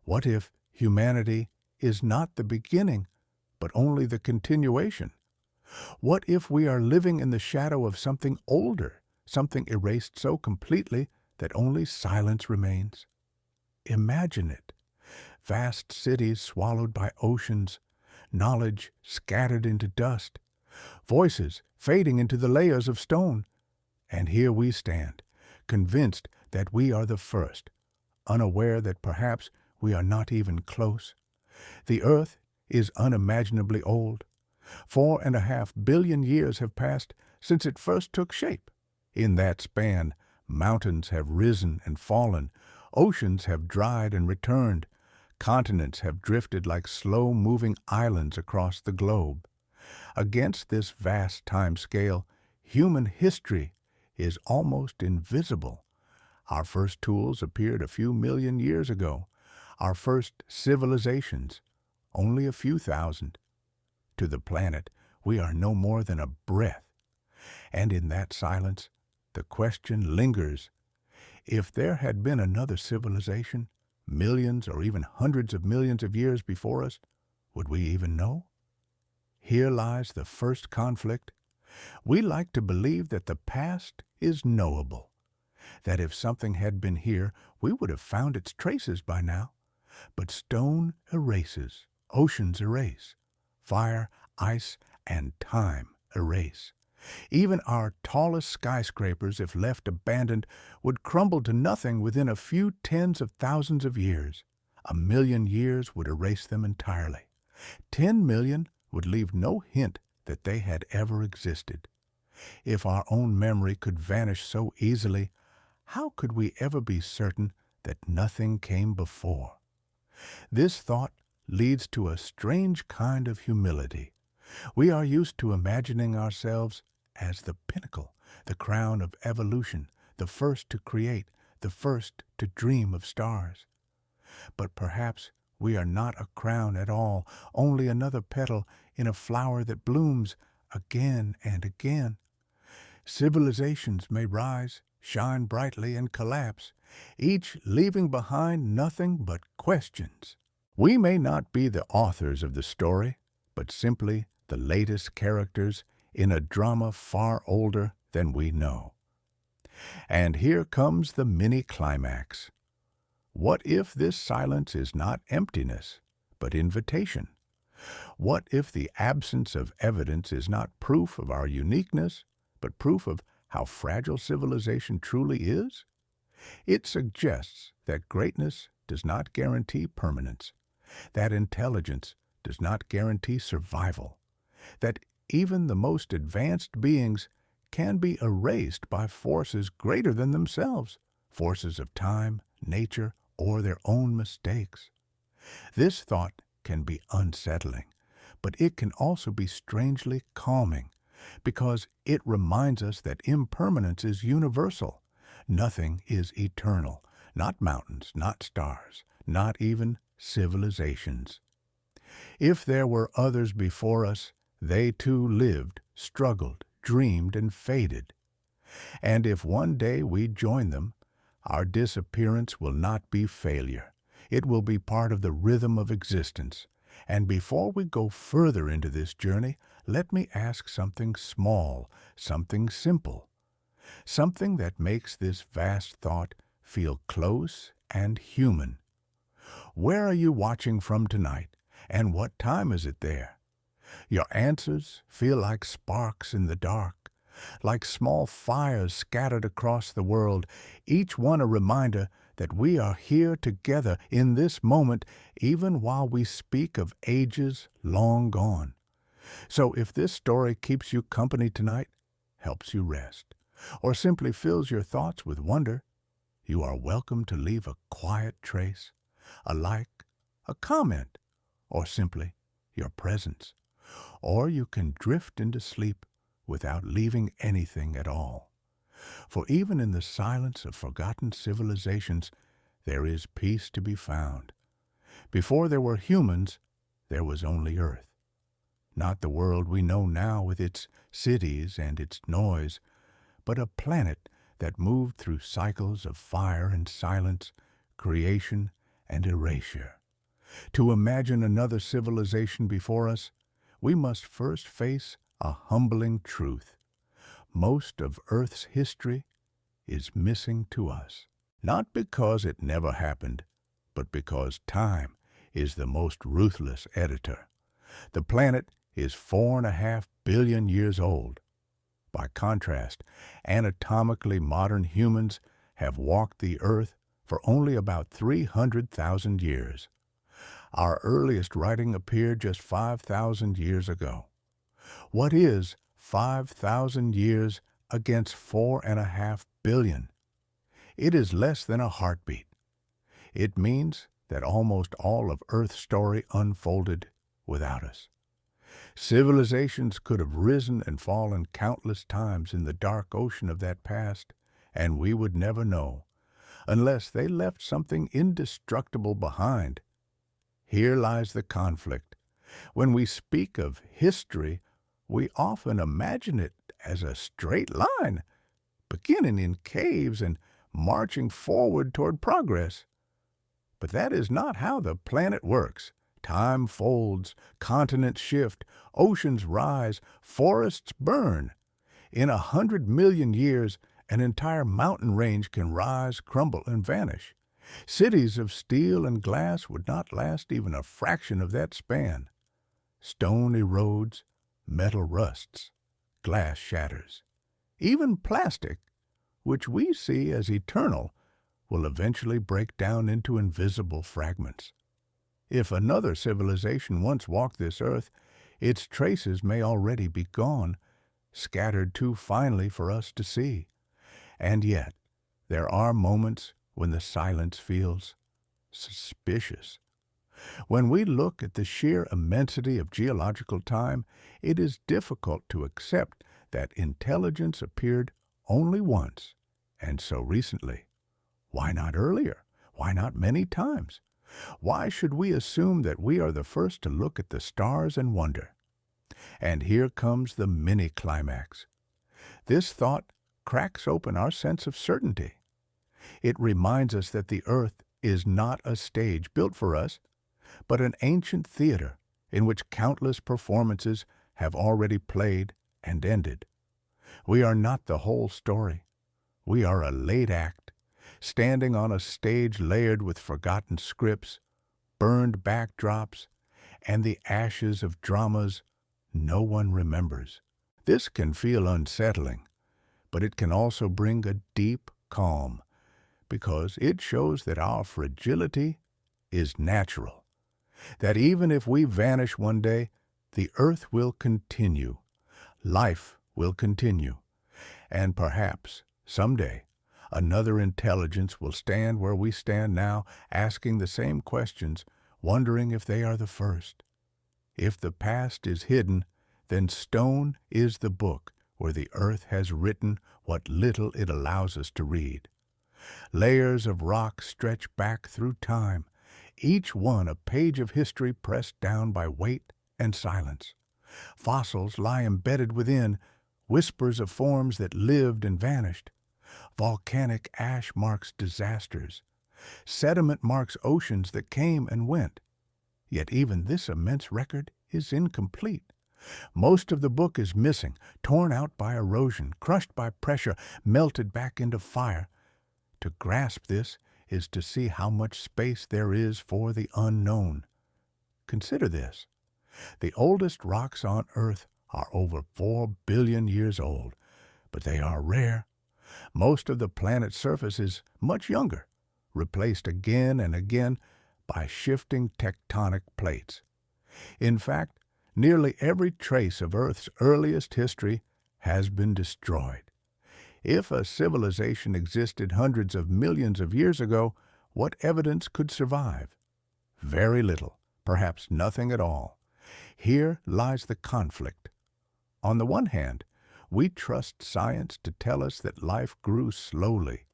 What if humanity is not the beginning, but only the continuation? What if we are living in the shadow of something older, something erased so completely that only silence remains? Imagine it. Vast cities swallowed by oceans, knowledge scattered into dust, voices fading into the layers of stone. And here we stand, convinced that we are the first, unaware that perhaps we are not even close. The earth is unimaginably old. 4.5 billion years have passed since it first took shape. In that span, mountains have risen and fallen, oceans have dried and returned, continents have drifted like slow-moving islands across the globe. Against this vast time scale, human history is almost invisible. Our first tools appeared a few million years ago, our first civilizations only a few thousand. To the planet, we are no more than a breath. And in that silence, the question lingers. If there had been another civilization, millions or even hundreds of millions of years before us, would we even know? Here lies the first conflict. We like to believe that the past is knowable, that if something had been here, we would have found its traces by now. But stone erases, oceans erase, fire, ice, and time erase. Even our tallest skyscrapers, if left abandoned, would crumble to nothing within a few tens of thousands of years. 1 million years would erase them entirely. 10 million would leave no hint that they had ever existed. If our own memory could vanish so easily, how could we ever be certain that nothing came before? This thought leads to a strange kind of humility. We are used to imagining ourselves as the pinnacle, the crown of evolution, the first to create, the first to dream of stars. But perhaps we are not a crown at all, only another petal in a flower that blooms again and again. Civilizations may rise, shine brightly, and collapse, each leaving behind nothing but questions. We may not be the authors of the story, but simply the latest characters in a drama far older than we know. And here comes the mini-climax. What if this silence is not emptiness, but invitation? What if the absence of evidence is not proof of our uniqueness, but proof of how fragile civilization truly is? It suggests that greatness does not guarantee permanence, that intelligence does not guarantee survival, that even the most advanced beings can be erased by forces greater than themselves, forces of time, nature, or their own mistakes. This thought can be unsettling, but it can also be strangely calming, because it reminds us that impermanence is universal. Nothing is eternal, not mountains, not stars, not even civilizations. If there were others before us, they too lived, struggled, dreamed, and faded. And if one day we join them, our disappearance will not be failure. It will be part of the rhythm of existence. And before we go further into this journey, let me ask something small, something simple, something that makes this vast thought feel close and human. Where are you watching from tonight, and what time is it there? Your answers feel like sparks in the dark, like small fires scattered across the world, each one a reminder that we are here together in this moment, even while we speak of ages long gone. So if this story keeps you company tonight, helps you rest, or simply fills your thoughts with wonder, you are welcome to leave a quiet trace, a like, a comment, or simply your presence. Or you can drift into sleep without leaving anything at all. For even in the silence of forgotten civilizations, there is peace to be found. Before there were humans, there was only Earth. Not the world we know now with its cities and its noise, but a planet that moved through cycles of fire and silence, creation and erasure. To imagine another civilization before us, we must first face a humbling truth. Most of Earth's history is missing to us. Not because it never happened, but because time is the most ruthless editor. The planet is 4.5 billion years old. By contrast, anatomically modern humans have walked the Earth for only about 300,000 years. Our earliest writing appeared just 5,000 years ago. What is 5,000 years against 4.5 billion? It is less than a heartbeat. It means that almost all of Earth's story unfolded without us. Civilizations could have risen and fallen countless times in the dark ocean of that past, and we would never know, unless they left something indestructible behind. Here lies the conflict. When we speak of history, we often imagine it as a straight line, beginning in caves and marching forward toward progress. But that is not how the planet works. Time folds, continents shift, oceans rise, forests burn. In 100 million years, an entire mountain range can rise, crumble, and vanish. Cities of steel and glass would not last even a fraction of that span. Stone erodes, metal rusts, glass shatters. Even plastic, which we see as eternal, will eventually break down into invisible fragments. If another civilization once walked this earth, its traces may already be gone, scattered too finely for us to see. And yet, there are moments when the silence feels suspicious. When we look at the sheer immensity of geological time, it is difficult to accept that intelligence appeared only once, and so recently. Why not earlier? Why not many times? Why should we assume that we are the first to look at the stars and wonder? And here comes the mini-climax. This thought cracks open our sense of certainty. It reminds us that the earth is not a stage built for us, but an ancient theater in which countless performances have already played and ended. We are not the whole story. We are a late act, standing on a stage layered with forgotten scripts, burned backdrops, and the ashes of dramas no one remembers. This can feel unsettling, but it can also bring a deep calm, because it shows that our fragility is natural, that even if we vanish one day, the earth will continue, life will continue, and perhaps, someday, another intelligence will stand where we stand now, asking the same questions, wondering if they are the first. If the past is hidden, then stone is the book where the earth has written what little it allows us to read. Layers of rock stretch back through time, each one a page of history pressed down by weight and silence. Fossils lie embedded within, whispers of forms that lived and vanished. Volcanic ash marks disasters. Sediment marks oceans that came and went. Yet even this immense record is incomplete. Most of the book is missing, torn out by erosion, crushed by pressure, melted back into fire. To grasp this is to see how much space there is for the unknown. Consider this. The oldest rocks on Earth are over 4 billion years old, but they are rare. Most of the planet's surface is much younger, replaced again and again by shifting tectonic plates. In fact, nearly every trace of Earth's earliest history has been destroyed. If a civilization existed hundreds of millions of years ago, what evidence could survive? Very little, perhaps nothing at all. Here lies the conflict. On the one hand, we trust science to tell us that life grew slowly,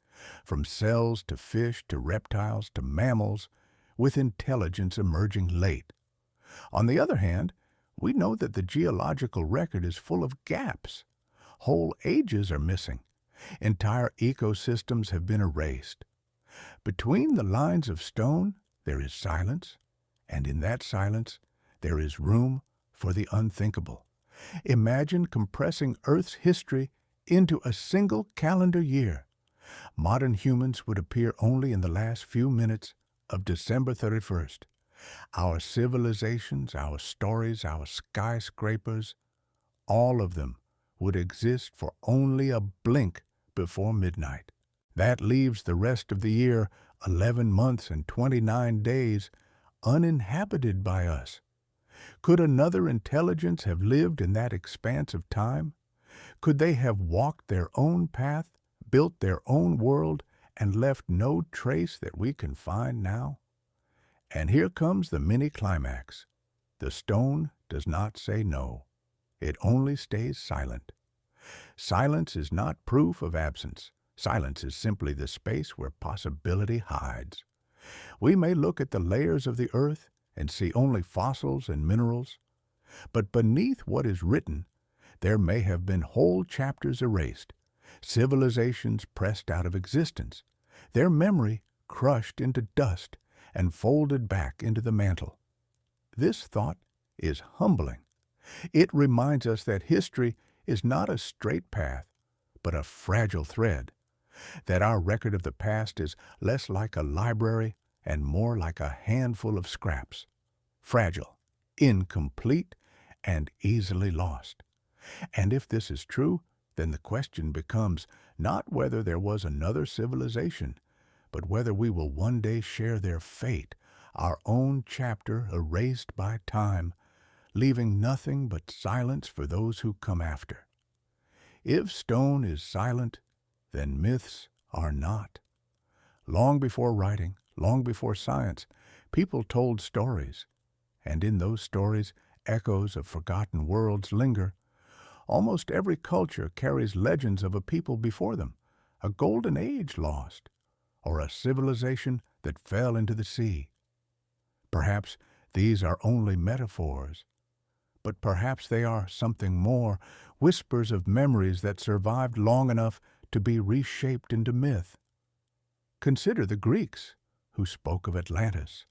from cells to fish to reptiles to mammals, with intelligence emerging late. On the other hand, we know that the geological record is full of gaps. Whole ages are missing. Entire ecosystems have been erased. Between the lines of stone, there is silence, and in that silence, there is room for the unthinkable. Imagine compressing Earth's history into a single calendar year. Modern humans would appear only in the last few minutes of December 31st. Our civilizations, our stories, our skyscrapers, all of them would exist for only a blink before midnight. That leaves the rest of the year, 11 months and 29 days, uninhabited by us. Could another intelligence have lived in that expanse of time? Could they have walked their own path, built their own world, and left no trace that we can find now? And here comes the mini-climax. The stone does not say no. It only stays silent. Silence is not proof of absence. Silence is simply the space where possibility hides. We may look at the layers of the earth and see only fossils and minerals, but beneath what is written, there may have been whole chapters erased, civilizations pressed out of existence, their memory crushed into dust and folded back into the mantle. This thought is humbling. It reminds us that history is not a straight path, but a fragile thread, that our record of the past is less like a library and more like a handful of scraps, fragile, incomplete, and easily lost. And if this is true, then the question becomes not whether there was another civilization, but whether we will one day share their fate, our own chapter erased by time, leaving nothing but silence for those who come after. If stone is silent, then myths are not. Long before writing, long before science, people told stories, and in those stories, echoes of forgotten worlds linger. Almost every culture carries legends of a people before them, a golden age lost, or a civilization that fell into the sea. Perhaps these are only metaphors, but perhaps they are something more, whispers of memories that survived long enough to be reshaped into myth. Consider the Greeks, who spoke of Atlantis,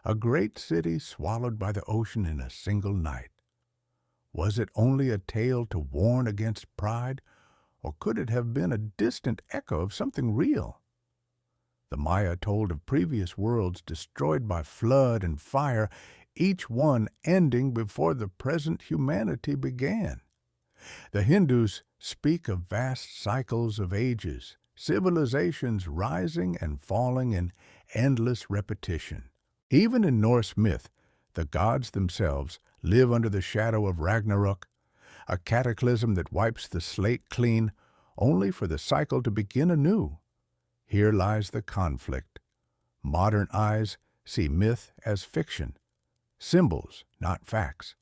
a great city swallowed by the ocean in a single night. Was it only a tale to warn against pride, or could it have been a distant echo of something real? The Maya told of previous worlds destroyed by flood and fire, each one ending before the present humanity began. The Hindus speak of vast cycles of ages, civilizations rising and falling in endless repetition. Even in Norse myth, the gods themselves live under the shadow of Ragnarok, a cataclysm that wipes the slate clean, only for the cycle to begin anew. Here lies the conflict. Modern eyes see myth as fiction, symbols, not facts.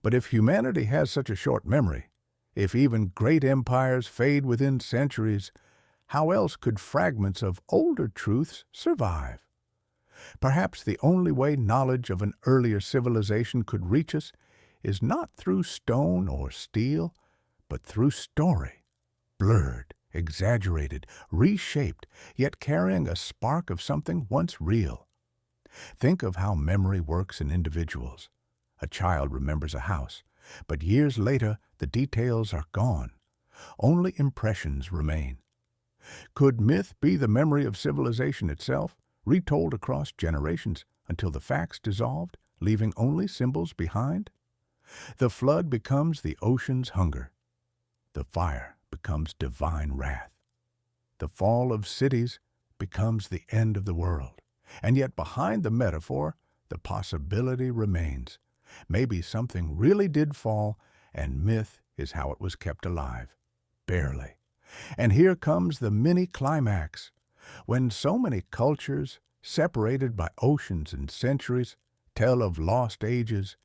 But if humanity has such a short memory, if even great empires fade within centuries, how else could fragments of older truths survive? Perhaps the only way knowledge of an earlier civilization could reach us is not through stone or steel, but through story, blurred, exaggerated, reshaped, yet carrying a spark of something once real. Think of how memory works in individuals. A child remembers a house, but years later the details are gone. Only impressions remain. Could myth be the memory of civilization itself, retold across generations until the facts dissolved, leaving only symbols behind? The flood becomes the ocean's hunger. The fire becomes divine wrath. The fall of cities becomes the end of the world. And yet behind the metaphor, the possibility remains. Maybe something really did fall, and myth is how it was kept alive. Barely. And here comes the mini-climax. When so many cultures, separated by oceans and centuries, tell of lost ages,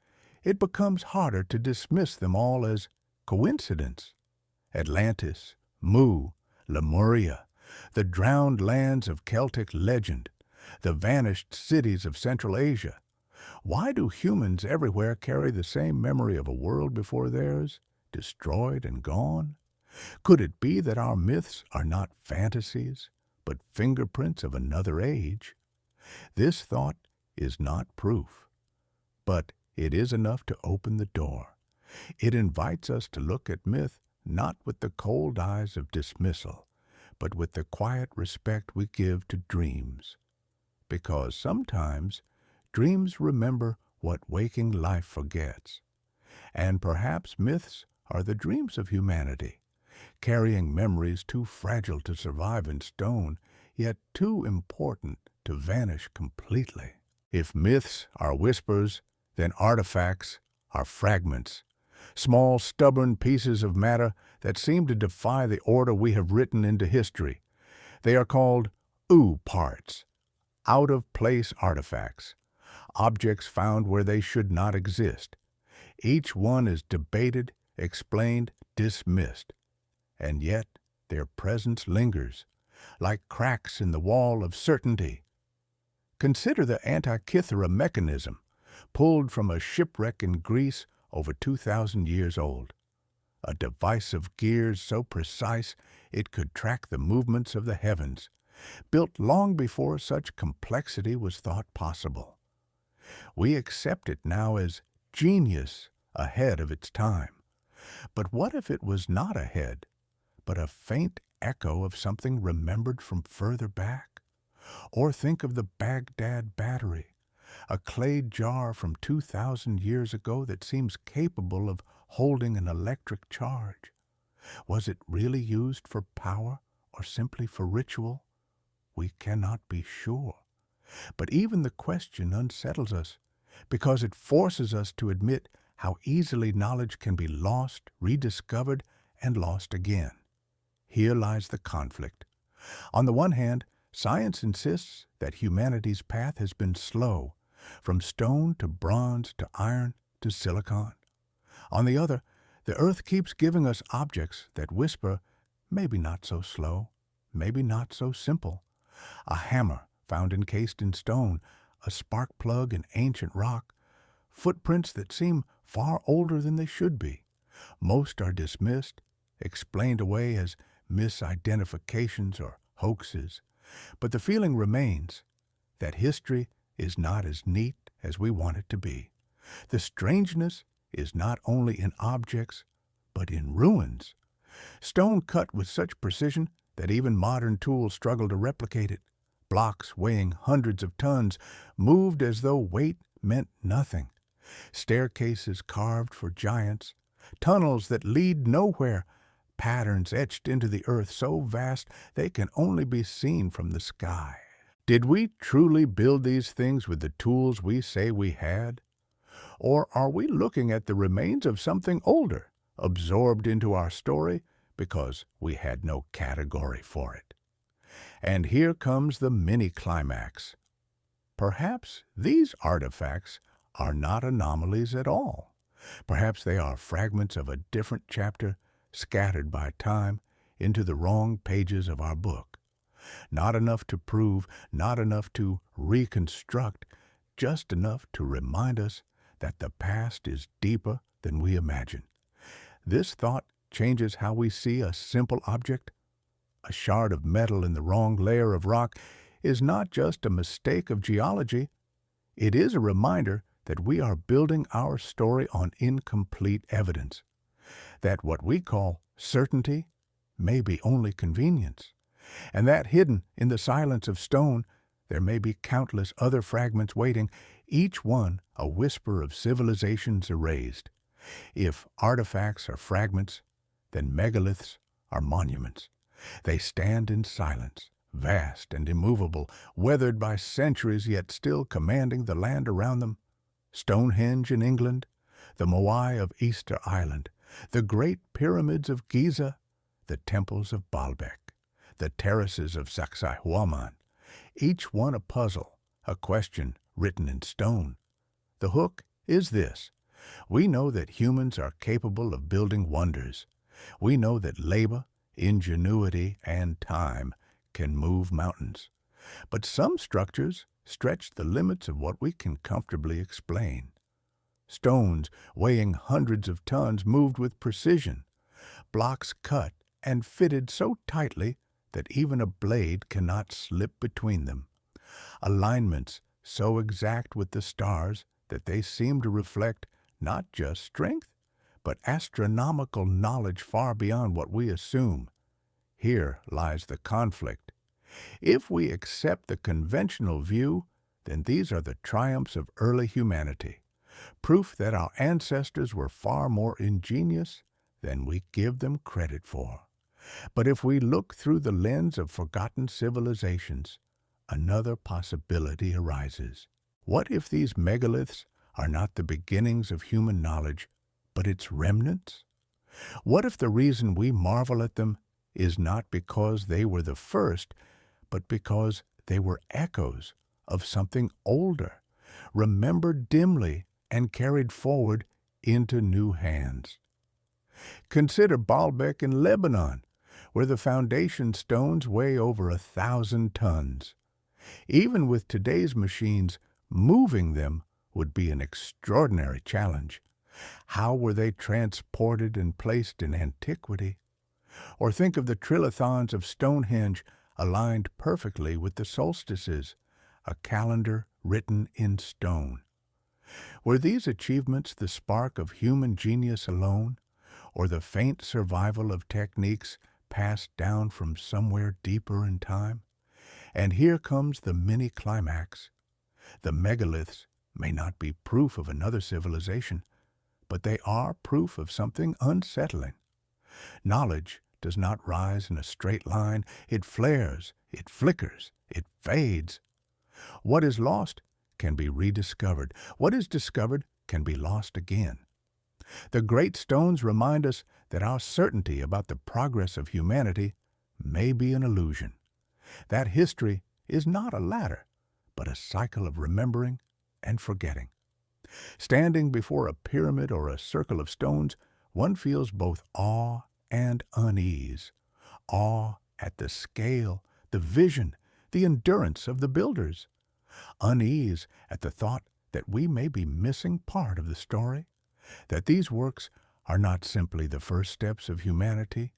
it becomes harder to dismiss them all as coincidence. Atlantis, Mu, Lemuria, the drowned lands of Celtic legend, the vanished cities of Central Asia. Why do humans everywhere carry the same memory of a world before theirs, destroyed and gone? Could it be that our myths are not fantasies, but fingerprints of another age? This thought is not proof, but it is enough to open the door. It invites us to look at myth not with the cold eyes of dismissal, but with the quiet respect we give to dreams. Because sometimes dreams remember what waking life forgets. And perhaps myths are the dreams of humanity, carrying memories too fragile to survive in stone, yet too important to vanish completely. If myths are whispers, then artifacts are fragments, small, stubborn pieces of matter that seem to defy the order we have written into history. They are called parts, out-of-place artifacts, objects found where they should not exist. Each one is debated, explained, dismissed, and yet their presence lingers, like cracks in the wall of certainty. Consider the Antikythera mechanism, pulled from a shipwreck in Greece over 2,000 years old. A device of gears so precise it could track the movements of the heavens, built long before such complexity was thought possible. We accept it now as genius ahead of its time. But what if it was not ahead, but a faint echo of something remembered from further back? Or think of the Baghdad battery, a clay jar from 2,000 years ago that seems capable of holding an electric charge. Was it really used for power or simply for ritual? We cannot be sure. But even the question unsettles us, because it forces us to admit how easily knowledge can be lost, rediscovered, and lost again. Here lies the conflict. On the one hand, science insists that humanity's path has been slow, from stone to bronze to iron to silicon. On the other, the earth keeps giving us objects that whisper, maybe not so slow, maybe not so simple. A hammer found encased in stone, a spark plug in ancient rock, footprints that seem far older than they should be. Most are dismissed, explained away as misidentifications or hoaxes, but the feeling remains that history is not as neat as we want it to be. The strangeness is not only in objects, but in ruins. Stone cut with such precision that even modern tools struggle to replicate it. Blocks weighing hundreds of tons, moved as though weight meant nothing. Staircases carved for giants, tunnels that lead nowhere, patterns etched into the earth so vast they can only be seen from the sky. Did we truly build these things with the tools we say we had? Or are we looking at the remains of something older, absorbed into our story because we had no category for it? And here comes the mini-climax. Perhaps these artifacts are not anomalies at all. Perhaps they are fragments of a different chapter scattered by time into the wrong pages of our book. Not enough to prove, not enough to reconstruct, just enough to remind us that the past is deeper than we imagine. This thought changes how we see a simple object. A shard of metal in the wrong layer of rock is not just a mistake of geology. It is a reminder that we are building our story on incomplete evidence, that what we call certainty may be only convenience, and that hidden in the silence of stone there may be countless other fragments waiting, each one a whisper of civilizations erased. If artifacts are fragments, then megaliths are monuments. They stand in silence, vast and immovable, weathered by centuries yet still commanding the land around them. Stonehenge in England, the Moai of Easter Island, the great pyramids of Giza, the temples of Baalbek, the terraces of Sacsayhuaman, each one a puzzle, a question written in stone. The hook is this: we know that humans are capable of building wonders. We know that labor, ingenuity, and time can move mountains. But some structures stretch the limits of what we can comfortably explain. Stones weighing hundreds of tons moved with precision, blocks cut and fitted so tightly that even a blade cannot slip between them. alignments so exact with the stars that they seem to reflect not just strength, but astronomical knowledge far beyond what we assume. Here lies the conflict. If we accept the conventional view, then these are the triumphs of early humanity, proof that our ancestors were far more ingenious than we give them credit for. But if we look through the lens of forgotten civilizations, another possibility arises. What if these megaliths are not the beginnings of human knowledge, but its remnants? What if the reason we marvel at them is not because they were the first, but because they were echoes of something older, remembered dimly and carried forward into new hands? Consider Baalbek in Lebanon, where the foundation stones weigh over 1,000 tons. Even with today's machines, moving them would be an extraordinary challenge. How were they transported and placed in antiquity? Or think of the trilithons of Stonehenge aligned perfectly with the solstices, a calendar written in stone. Were these achievements the spark of human genius alone, or the faint survival of techniques passed down from somewhere deeper in time? And here comes the mini-climax. The megaliths may not be proof of another civilization, but they are proof of something unsettling. Knowledge does not rise in a straight line. It flares, it flickers, it fades. What is lost can be rediscovered. What is discovered can be lost again. The great stones remind us that our certainty about the progress of humanity may be an illusion. That history is not a ladder, but a cycle of remembering and forgetting. Standing before a pyramid or a circle of stones, one feels both awe and unease. Awe at the scale, the vision, the endurance of the builders. Unease at the thought that we may be missing part of the story, that these works are not simply the first steps of humanity,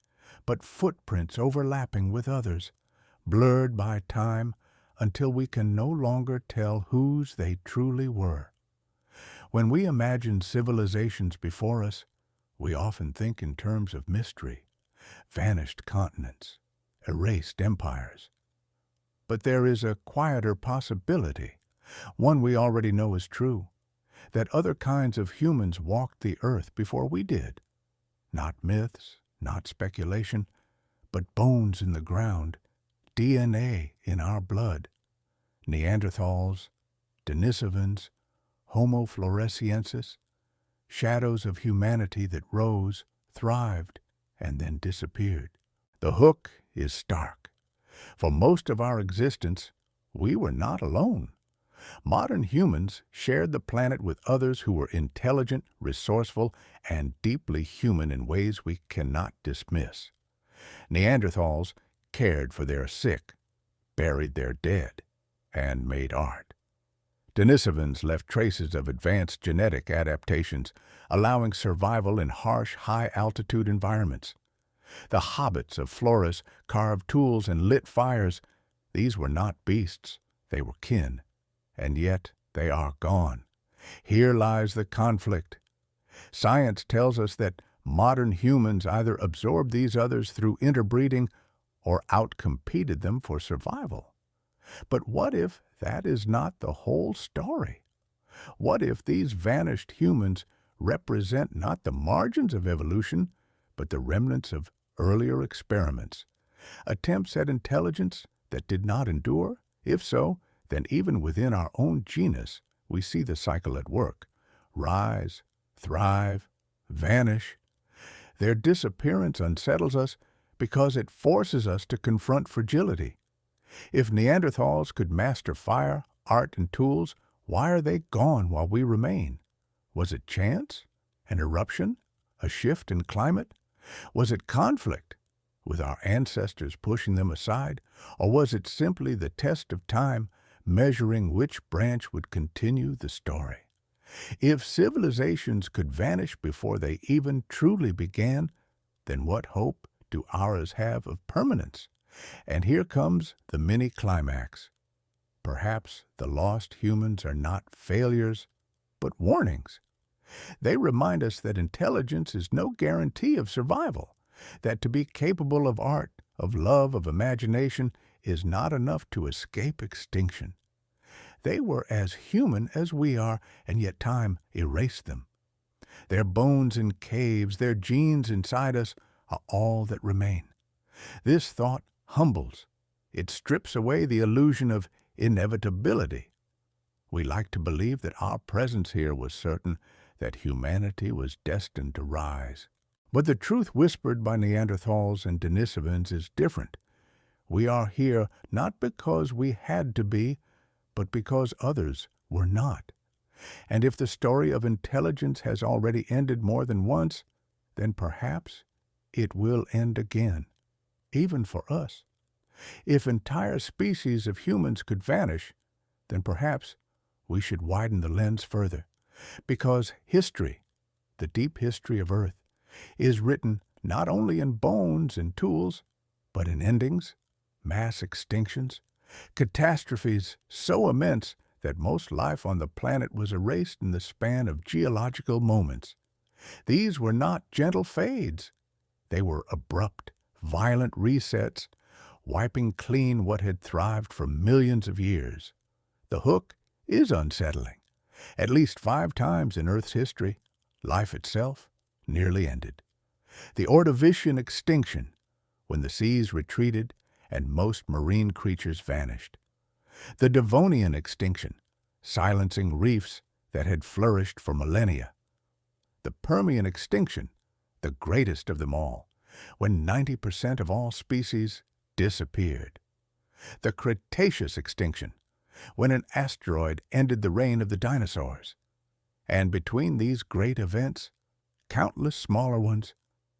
but footprints overlapping with others, blurred by time until we can no longer tell whose they truly were. When we imagine civilizations before us, we often think in terms of mystery, vanished continents, erased empires. But there is a quieter possibility, one we already know is true, that other kinds of humans walked the earth before we did. Not myths, not speculation, but bones in the ground, DNA in our blood. Neanderthals, Denisovans, Homo floresiensis, shadows of humanity that rose, thrived, and then disappeared. The hook is stark. For most of our existence, we were not alone. Modern humans shared the planet with others who were intelligent, resourceful, and deeply human in ways we cannot dismiss. Neanderthals cared for their sick, buried their dead, and made art. Denisovans left traces of advanced genetic adaptations, allowing survival in harsh, high-altitude environments. The hobbits of Flores carved tools and lit fires. These were not beasts, they were kin, and yet they are gone. Here lies the conflict. Science tells us that modern humans either absorbed these others through interbreeding or outcompeted them for survival. But what if that is not the whole story? What if these vanished humans represent not the margins of evolution, but the remnants of earlier experiments, attempts at intelligence that did not endure? If so, then even within our own genus, we see the cycle at work. Rise, thrive, vanish. Their disappearance unsettles us because it forces us to confront fragility. If Neanderthals could master fire, art, and tools, why are they gone while we remain? Was it chance? An eruption? A shift in climate? Was it conflict, with our ancestors pushing them aside? Or was it simply the test of time, measuring which branch would continue the story? If civilizations could vanish before they even truly began, then what hope do ours have of permanence? And here comes the mini-climax. Perhaps the lost humans are not failures, but warnings. They remind us that intelligence is no guarantee of survival, that to be capable of art, of love, of imagination is not enough to escape extinction. They were as human as we are, and yet time erased them. Their bones in caves, their genes inside us, are all that remain. This thought humbles. It strips away the illusion of inevitability. We like to believe that our presence here was certain, that humanity was destined to rise. But the truth whispered by Neanderthals and Denisovans is different. We are here not because we had to be, but because others were not. And if the story of intelligence has already ended more than once, then perhaps it will end again, even for us. If entire species of humans could vanish, then perhaps we should widen the lens further, because history, the deep history of Earth, is written not only in bones and tools, but in endings, mass extinctions, catastrophes so immense that most life on the planet was erased in the span of geological moments. These were not gentle fades. They were abrupt, violent resets, wiping clean what had thrived for millions of years. The hook is unsettling. At least 5 times in Earth's history, life itself nearly ended. The Ordovician extinction, when the seas retreated and most marine creatures vanished. The Devonian extinction, silencing reefs that had flourished for millennia. The Permian extinction, the greatest of them all, when 90% of all species disappeared. The Cretaceous extinction, when an asteroid ended the reign of the dinosaurs. And between these great events, countless smaller ones,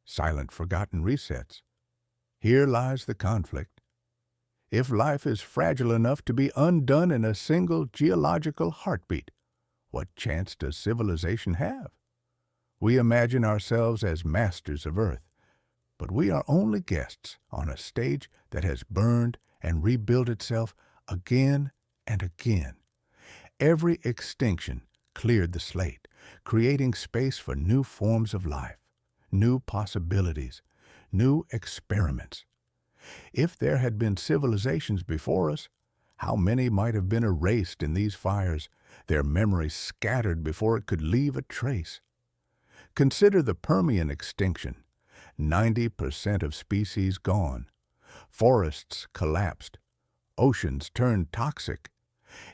silent forgotten resets. Here lies the conflict. If life is fragile enough to be undone in a single geological heartbeat, what chance does civilization have? We imagine ourselves as masters of Earth, but we are only guests on a stage that has burned and rebuilt itself again and again. Every extinction cleared the slate, creating space for new forms of life, new possibilities, new experiments. If there had been civilizations before us, how many might have been erased in these fires, their memories scattered before it could leave a trace? Consider the Permian extinction. 90% of species gone. Forests collapsed. Oceans turned toxic.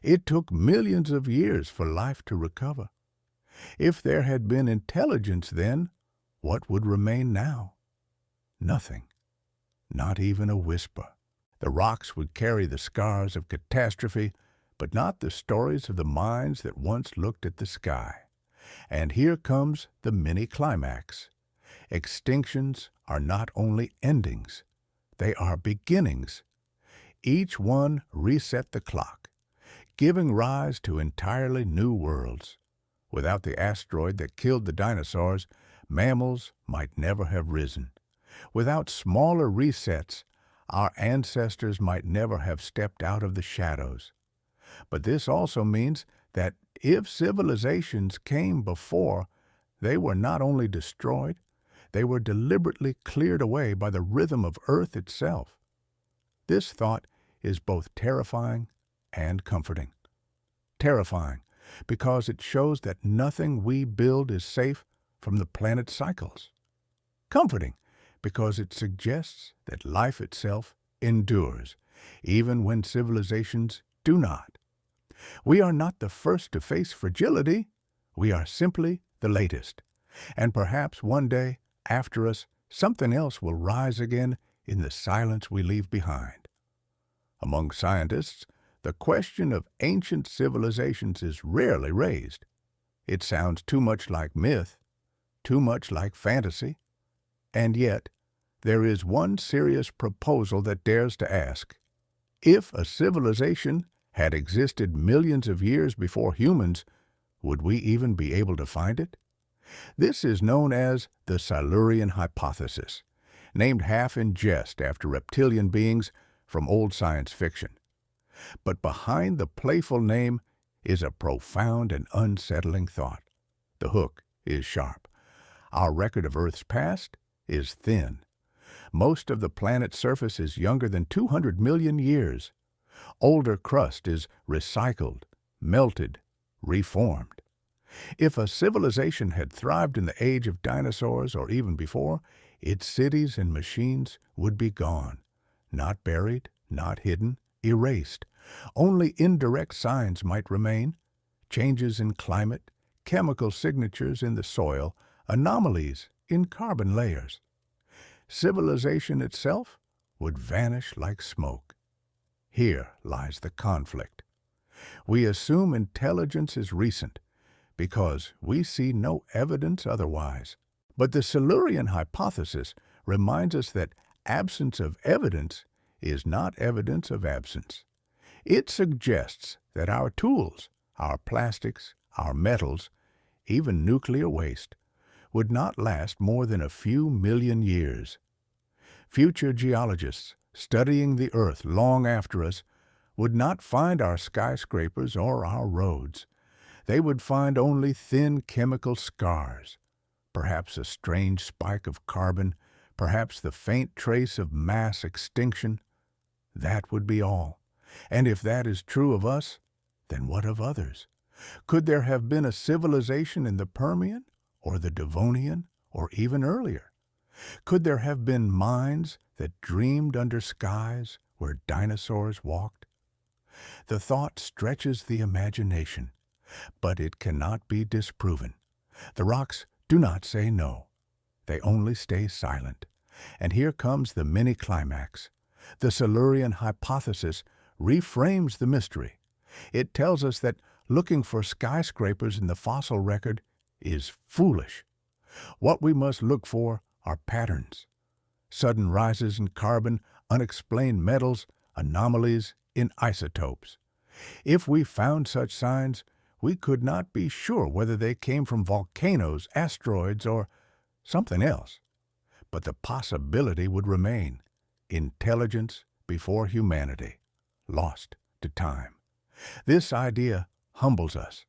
It took millions of years for life to recover. If there had been intelligence then, what would remain now? Nothing. Not even a whisper. The rocks would carry the scars of catastrophe, but not the stories of the minds that once looked at the sky. And here comes the mini-climax. Extinctions are not only endings, they are beginnings. Each one reset the clock, giving rise to entirely new worlds. Without the asteroid that killed the dinosaurs, mammals might never have risen. Without smaller resets, our ancestors might never have stepped out of the shadows. But this also means that if civilizations came before, they were not only destroyed, they were deliberately cleared away by the rhythm of Earth itself. This thought is both terrifying and comforting. Terrifying because it shows that nothing we build is safe from the planet's cycles. Comforting because it suggests that life itself endures, even when civilizations do not. We are not the first to face fragility. We are simply the latest. And perhaps one day, after us, something else will rise again in the silence we leave behind. Among scientists, the question of ancient civilizations is rarely raised. It sounds too much like myth, too much like fantasy. And yet, there is one serious proposal that dares to ask, if a civilization had existed millions of years before humans, would we even be able to find it? This is known as the Silurian hypothesis, named half in jest after reptilian beings from old science fiction. But behind the playful name is a profound and unsettling thought. The hook is sharp. Our record of Earth's past is thin. Most of the planet's surface is younger than 200 million years. Older crust is recycled, melted, reformed. If a civilization had thrived in the age of dinosaurs or even before, its cities and machines would be gone. Not buried, not hidden, erased. Only indirect signs might remain. Changes in climate, chemical signatures in the soil, anomalies in carbon layers. Civilization itself would vanish like smoke. Here lies the conflict. We assume intelligence is recent because we see no evidence otherwise. But the Silurian hypothesis reminds us that absence of evidence is not evidence of absence. It suggests that our tools, our plastics, our metals, even nuclear waste, would not last more than a few million years. Future geologists studying the Earth long after us would not find our skyscrapers or our roads. They would find only thin chemical scars, perhaps a strange spike of carbon, perhaps the faint trace of mass extinction. That would be all. And if that is true of us, then what of others? Could there have been a civilization in the Permian, or the Devonian, or even earlier? Could there have been minds that dreamed under skies where dinosaurs walked? The thought stretches the imagination, but it cannot be disproven. The rocks do not say no. They only stay silent. And here comes the mini-climax. The Silurian hypothesis reframes the mystery. It tells us that looking for skyscrapers in the fossil record is foolish. What we must look for are patterns. Sudden rises in carbon, unexplained metals, anomalies in isotopes. If we found such signs, we could not be sure whether they came from volcanoes, asteroids, or something else. But the possibility would remain: intelligence before humanity, lost to time. This idea humbles us.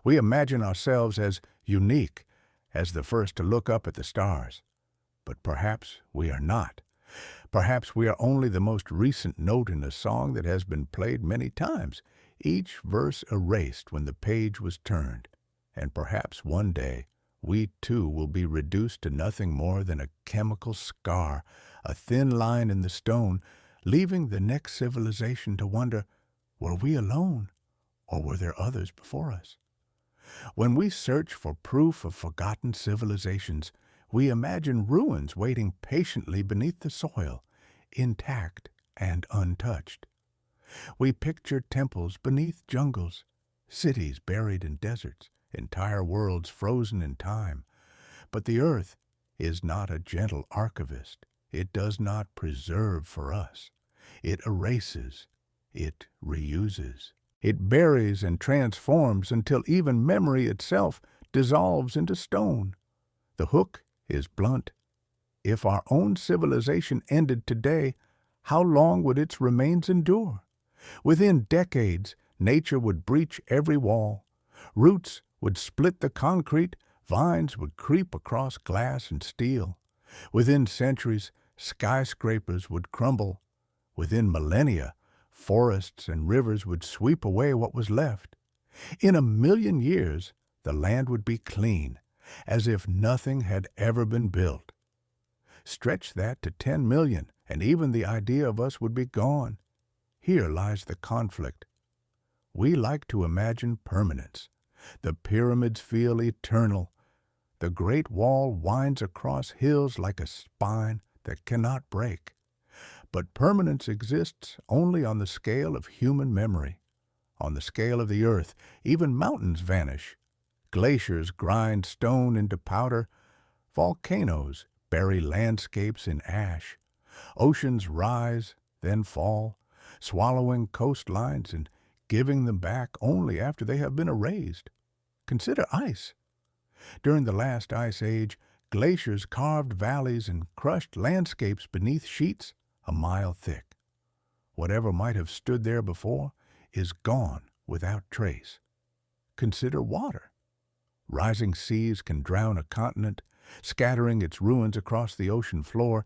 We imagine ourselves as unique, as the first to look up at the stars. But perhaps we are not. Perhaps we are only the most recent note in a song that has been played many times, each verse erased when the page was turned. And perhaps one day we too will be reduced to nothing more than a chemical scar, a thin line in the stone, leaving the next civilization to wonder, were we alone, or were there others before us? When we search for proof of forgotten civilizations, we imagine ruins waiting patiently beneath the soil, intact and untouched. We picture temples beneath jungles, cities buried in deserts, entire worlds frozen in time. But the earth is not a gentle archivist. It does not preserve for us. It erases. It reuses. It buries and transforms until even memory itself dissolves into stone. The hook is blunt. If our own civilization ended today, how long would its remains endure? Within decades, nature would breach every wall. Roots would split the concrete, vines would creep across glass and steel. Within centuries, skyscrapers would crumble. Within millennia, forests and rivers would sweep away what was left. In 1,000,000 years, the land would be clean, as if nothing had ever been built. Stretch that to 10 million, and even the idea of us would be gone. Here lies the conflict. We like to imagine permanence. The pyramids feel eternal. The Great Wall winds across hills like a spine that cannot break. But permanence exists only on the scale of human memory. On the scale of the earth, even mountains vanish. Glaciers grind stone into powder. Volcanoes bury landscapes in ash. Oceans rise, then fall, swallowing coastlines and giving them back only after they have been erased. Consider ice. During the last ice age, glaciers carved valleys and crushed landscapes beneath sheets a mile thick. Whatever might have stood there before is gone without trace. Consider water. Rising seas can drown a continent, scattering its ruins across the ocean floor,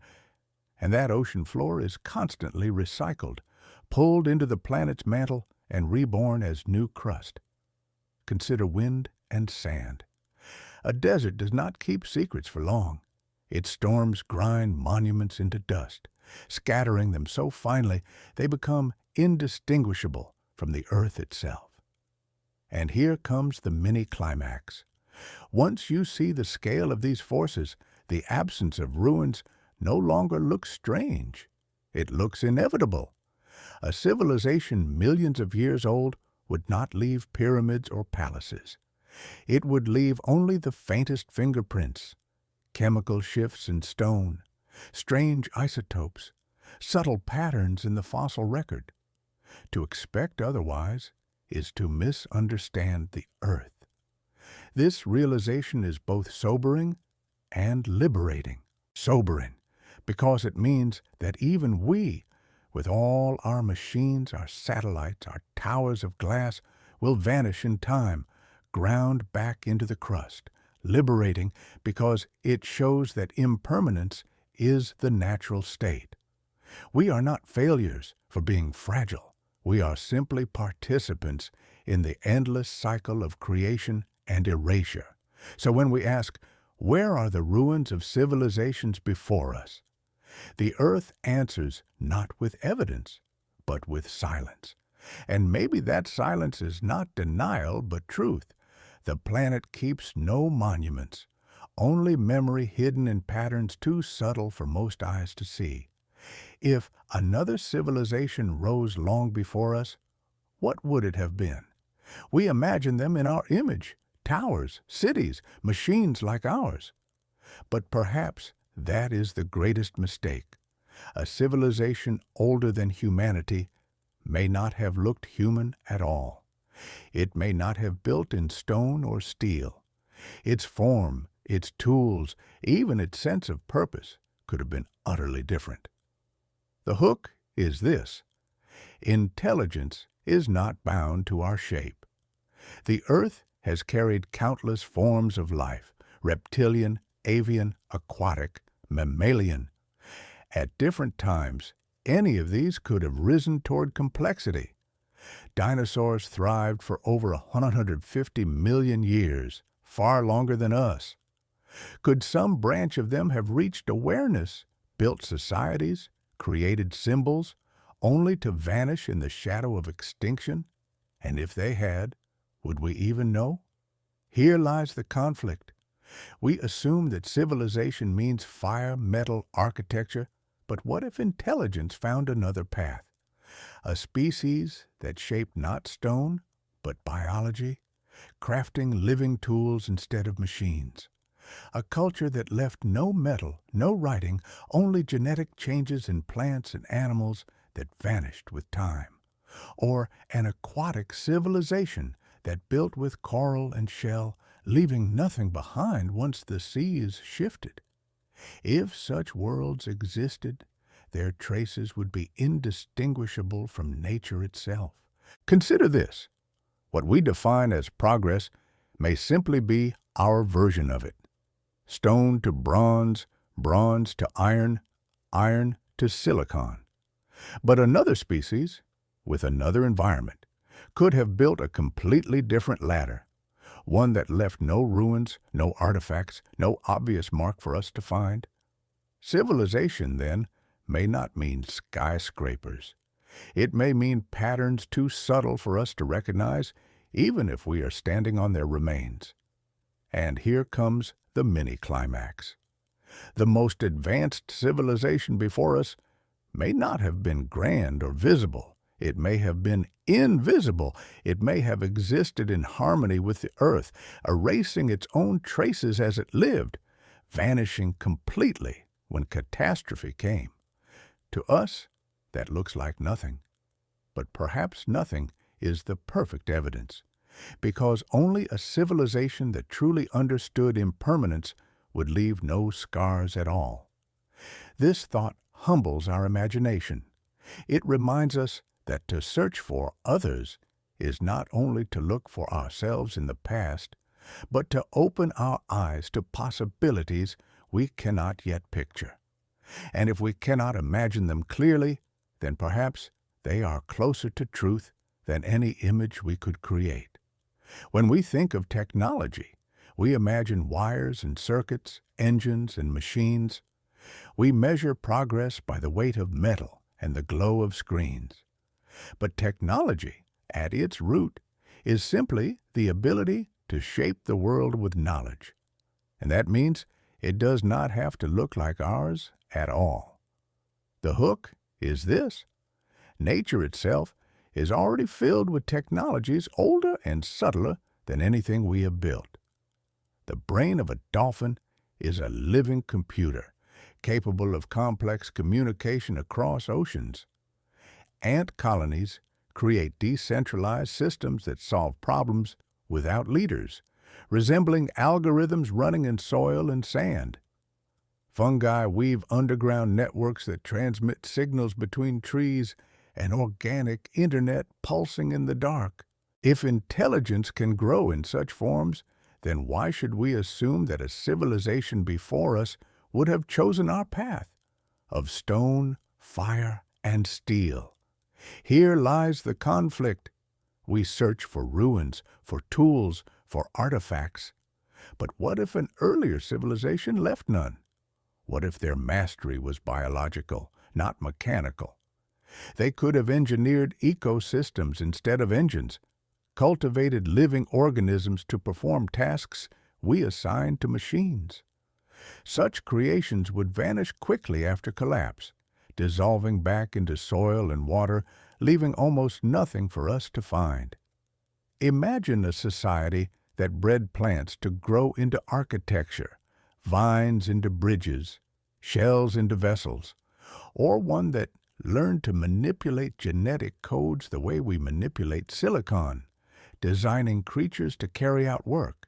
and that ocean floor is constantly recycled, pulled into the planet's mantle, and reborn as new crust. Consider wind and sand. A desert does not keep secrets for long. Its storms grind monuments into dust, scattering them so finely they become indistinguishable from the earth itself. And here comes the mini-climax. Once you see the scale of these forces, the absence of ruins no longer looks strange. It looks inevitable. A civilization millions of years old would not leave pyramids or palaces. It would leave only the faintest fingerprints, chemical shifts in stone, strange isotopes, subtle patterns in the fossil record. To expect otherwise is to misunderstand the earth. This realization is both sobering and liberating. Sobering, because it means that even we, with all our machines, our satellites, our towers of glass, will vanish in time, ground back into the crust. Liberating because it shows that impermanence is the natural state. We are not failures for being fragile. We are simply participants in the endless cycle of creation and erasure. So when we ask, where are the ruins of civilizations before us? The earth answers not with evidence, but with silence. And maybe that silence is not denial, but truth. The planet keeps no monuments, only memory hidden in patterns too subtle for most eyes to see. If another civilization rose long before us, what would it have been? We imagine them in our image, towers, cities, machines like ours. But perhaps that is the greatest mistake. A civilization older than humanity may not have looked human at all. It may not have built in stone or steel. Its form, its tools, even its sense of purpose could have been utterly different. The hook is this: intelligence is not bound to our shape. The earth has carried countless forms of life: reptilian, avian, aquatic, mammalian. At different times, any of these could have risen toward complexity. Dinosaurs thrived for over 150 million years, far longer than us. Could some branch of them have reached awareness, built societies, created symbols, only to vanish in the shadow of extinction? And if they had, would we even know? Here lies the conflict. We assume that civilization means fire, metal, architecture, but what if intelligence found another path? A species that shaped not stone, but biology, crafting living tools instead of machines. A culture that left no metal, no writing, only genetic changes in plants and animals that vanished with time. Or an aquatic civilization that built with coral and shell, leaving nothing behind once the seas shifted. If such worlds existed, their traces would be indistinguishable from nature itself. Consider this: what we define as progress may simply be our version of it. Stone to bronze, bronze to iron, iron to silicon. But another species, with another environment, could have built a completely different ladder, one that left no ruins, no artifacts, no obvious mark for us to find. Civilization, then, may not mean skyscrapers. It may mean patterns too subtle for us to recognize, even if we are standing on their remains. And here comes the mini-climax. The most advanced civilization before us may not have been grand or visible. It may have been invisible. It may have existed in harmony with the earth, erasing its own traces as it lived, vanishing completely when catastrophe came. To us, that looks like nothing. But perhaps nothing is the perfect evidence, because only a civilization that truly understood impermanence would leave no scars at all. This thought humbles our imagination. It reminds us that to search for others is not only to look for ourselves in the past, but to open our eyes to possibilities we cannot yet picture. And if we cannot imagine them clearly, then perhaps they are closer to truth than any image we could create. When we think of technology, we imagine wires and circuits, engines and machines. We measure progress by the weight of metal and the glow of screens. But technology, at its root, is simply the ability to shape the world with knowledge. And that means it does not have to look like ours at all. The hook is this: nature itself is already filled with technologies older and subtler than anything we have built. The brain of a dolphin is a living computer, capable of complex communication across oceans. Ant colonies create decentralized systems that solve problems without leaders, resembling algorithms running in soil and sand. Fungi weave underground networks that transmit signals between trees, an organic internet pulsing in the dark. If intelligence can grow in such forms, then why should we assume that a civilization before us would have chosen our path of stone, fire, and steel? Here lies the conflict. We search for ruins, for tools, for artifacts. But what if an earlier civilization left none? What if their mastery was biological, not mechanical? They could have engineered ecosystems instead of engines, cultivated living organisms to perform tasks we assign to machines. Such creations would vanish quickly after collapse, dissolving back into soil and water, leaving almost nothing for us to find. Imagine a society that bred plants to grow into architecture, vines into bridges, shells into vessels, or one that learned to manipulate genetic codes the way we manipulate silicon, designing creatures to carry out work.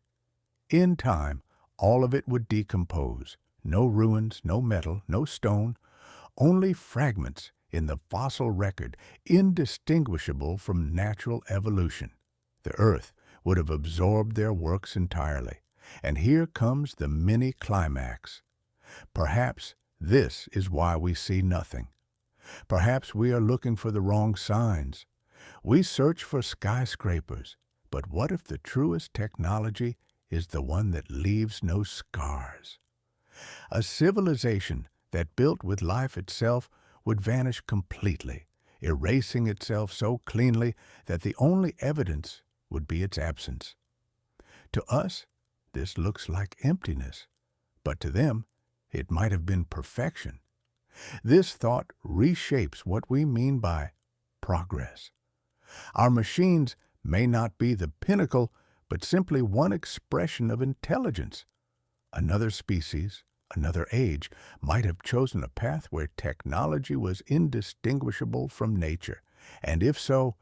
In time, all of it would decompose. No ruins, no metal, no stone, only fragments in the fossil record, indistinguishable from natural evolution. The earth would have absorbed their works entirely. And here comes the mini-climax. Perhaps this is why we see nothing. Perhaps we are looking for the wrong signs. We search for skyscrapers, but what if the truest technology is the one that leaves no scars? A civilization that built with life itself would vanish completely, erasing itself so cleanly that the only evidence would be its absence. To us, this looks like emptiness, but to them, it might have been perfection. This thought reshapes what we mean by progress. Our machines may not be the pinnacle, but simply one expression of intelligence. Another species, another age, might have chosen a path where technology was indistinguishable from nature. And if so,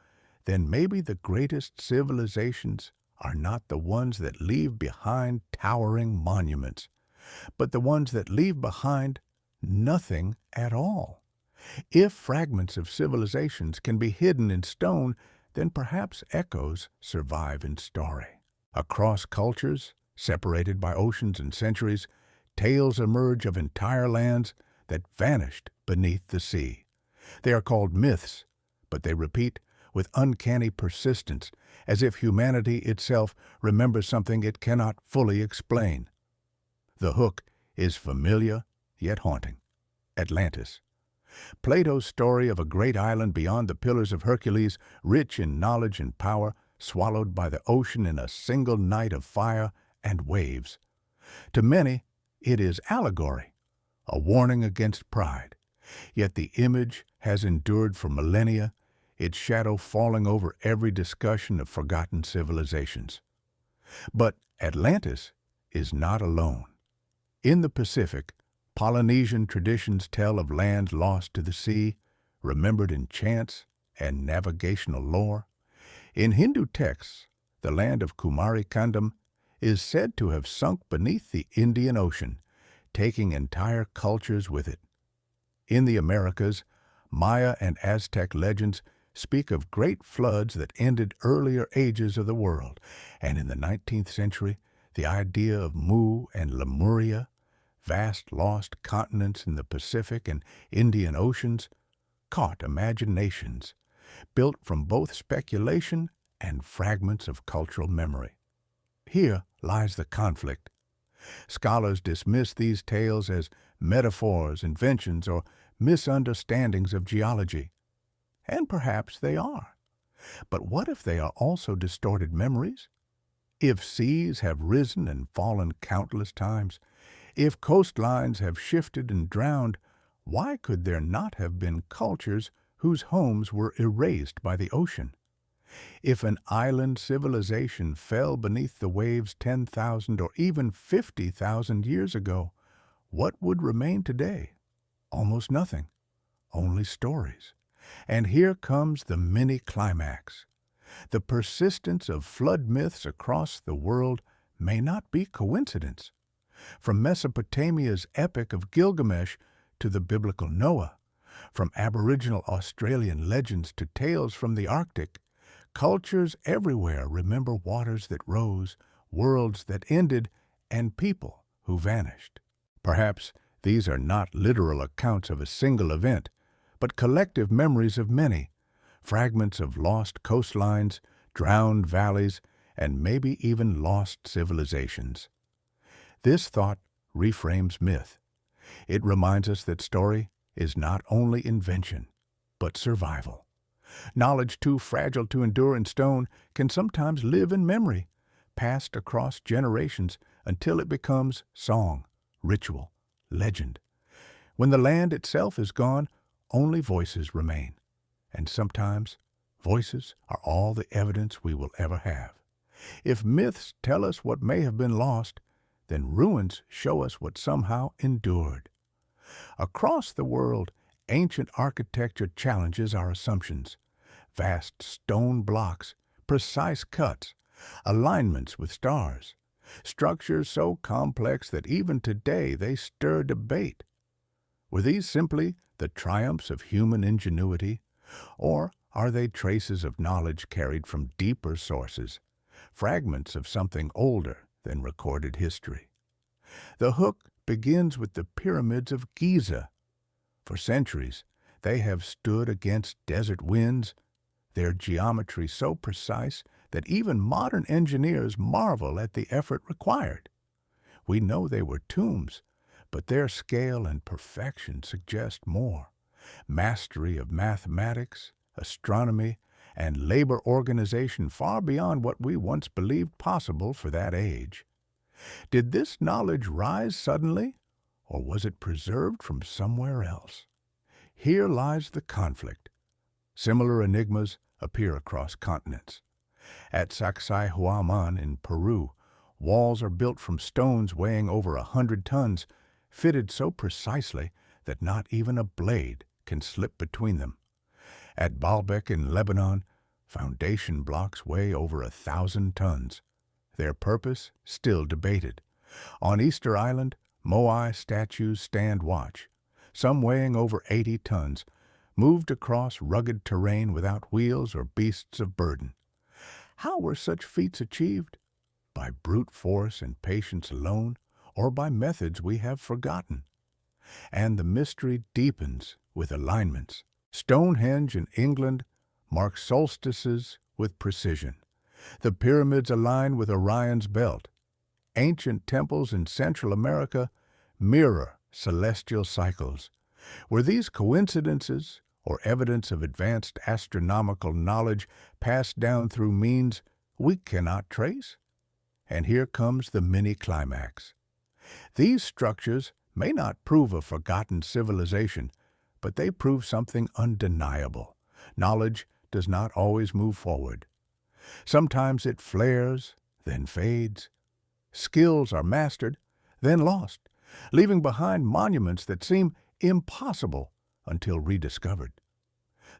then maybe the greatest civilizations are not the ones that leave behind towering monuments, but the ones that leave behind nothing at all. If fragments of civilizations can be hidden in stone, then perhaps echoes survive in story. Across cultures, separated by oceans and centuries, tales emerge of entire lands that vanished beneath the sea. They are called myths, but they repeat with uncanny persistence, as if humanity itself remembers something it cannot fully explain. The hook is familiar yet haunting. Atlantis. Plato's story of a great island beyond the Pillars of Hercules, rich in knowledge and power, swallowed by the ocean in a single night of fire and waves. To many, it is allegory, a warning against pride. Yet the image has endured for millennia, its shadow falling over every discussion of forgotten civilizations. But Atlantis is not alone. In the Pacific, Polynesian traditions tell of lands lost to the sea, remembered in chants and navigational lore. In Hindu texts, the land of Kumarikandam is said to have sunk beneath the Indian Ocean, taking entire cultures with it. In the Americas, Maya and Aztec legends speak of great floods that ended earlier ages of the world, and in the 19th century, the idea of Mu and Lemuria, vast lost continents in the Pacific and Indian Oceans, caught imaginations, built from both speculation and fragments of cultural memory. Here lies the conflict. Scholars dismiss these tales as metaphors, inventions, or misunderstandings of geology. And perhaps they are. But what if they are also distorted memories? If seas have risen and fallen countless times, if coastlines have shifted and drowned, why could there not have been cultures whose homes were erased by the ocean? If an island civilization fell beneath the waves 10,000 or even 50,000 years ago, what would remain today? Almost nothing, only stories. And here comes the mini-climax. The persistence of flood myths across the world may not be coincidence. From Mesopotamia's Epic of Gilgamesh to the biblical Noah, from Aboriginal Australian legends to tales from the Arctic, cultures everywhere remember waters that rose, worlds that ended, and people who vanished. Perhaps these are not literal accounts of a single event, but collective memories of many, fragments of lost coastlines, drowned valleys, and maybe even lost civilizations. This thought reframes myth. It reminds us that story is not only invention, but survival. Knowledge too fragile to endure in stone can sometimes live in memory, passed across generations until it becomes song, ritual, legend. When the land itself is gone, only voices remain. And sometimes voices are all the evidence we will ever have. If myths tell us what may have been lost, then ruins show us what somehow endured. Across the world, ancient architecture challenges our assumptions. Vast stone blocks, precise cuts, alignments with stars, structures so complex that even today they stir debate. Were these simply the triumphs of human ingenuity, or are they traces of knowledge carried from deeper sources, fragments of something older than recorded history? The hook begins with the pyramids of Giza. For centuries, they have stood against desert winds, their geometry so precise that even modern engineers marvel at the effort required. We know they were tombs, but their scale and perfection suggest more. Mastery of mathematics, astronomy, and labor organization far beyond what we once believed possible for that age. Did this knowledge rise suddenly, or was it preserved from somewhere else? Here lies the conflict. Similar enigmas appear across continents. At Sacsayhuaman in Peru, walls are built from stones weighing over 100 tons, fitted so precisely that not even a blade can slip between them. At Baalbek in Lebanon, foundation blocks weigh over 1,000 tons. Their purpose still debated. On Easter Island, Moai statues stand watch, some weighing over 80 tons, moved across rugged terrain without wheels or beasts of burden. How were such feats achieved? By brute force and patience alone, or by methods we have forgotten? And the mystery deepens with alignments. Stonehenge in England marks solstices with precision. The pyramids align with Orion's belt. Ancient temples in Central America mirror celestial cycles. Were these coincidences or evidence of advanced astronomical knowledge passed down through means we cannot trace? And here comes the mini-climax. These structures may not prove a forgotten civilization, but they prove something undeniable. Knowledge does not always move forward. Sometimes it flares, then fades. Skills are mastered, then lost, leaving behind monuments that seem impossible until rediscovered.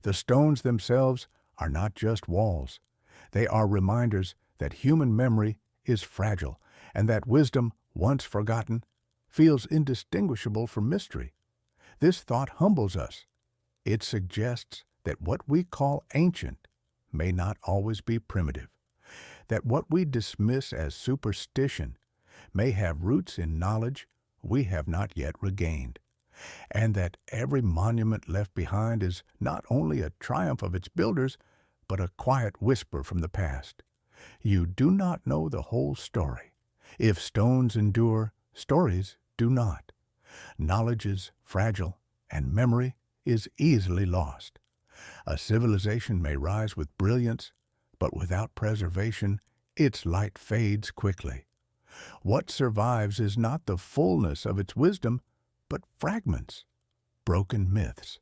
The stones themselves are not just walls. They are reminders that human memory is fragile and that wisdom, once forgotten, feels indistinguishable from mystery. This thought humbles us. It suggests that what we call ancient may not always be primitive, that what we dismiss as superstition may have roots in knowledge we have not yet regained, and that every monument left behind is not only a triumph of its builders, but a quiet whisper from the past. You do not know the whole story. If stones endure, stories do not. Knowledge is fragile, and memory is easily lost. A civilization may rise with brilliance, but without preservation, its light fades quickly. What survives is not the fullness of its wisdom, but fragments, broken myths,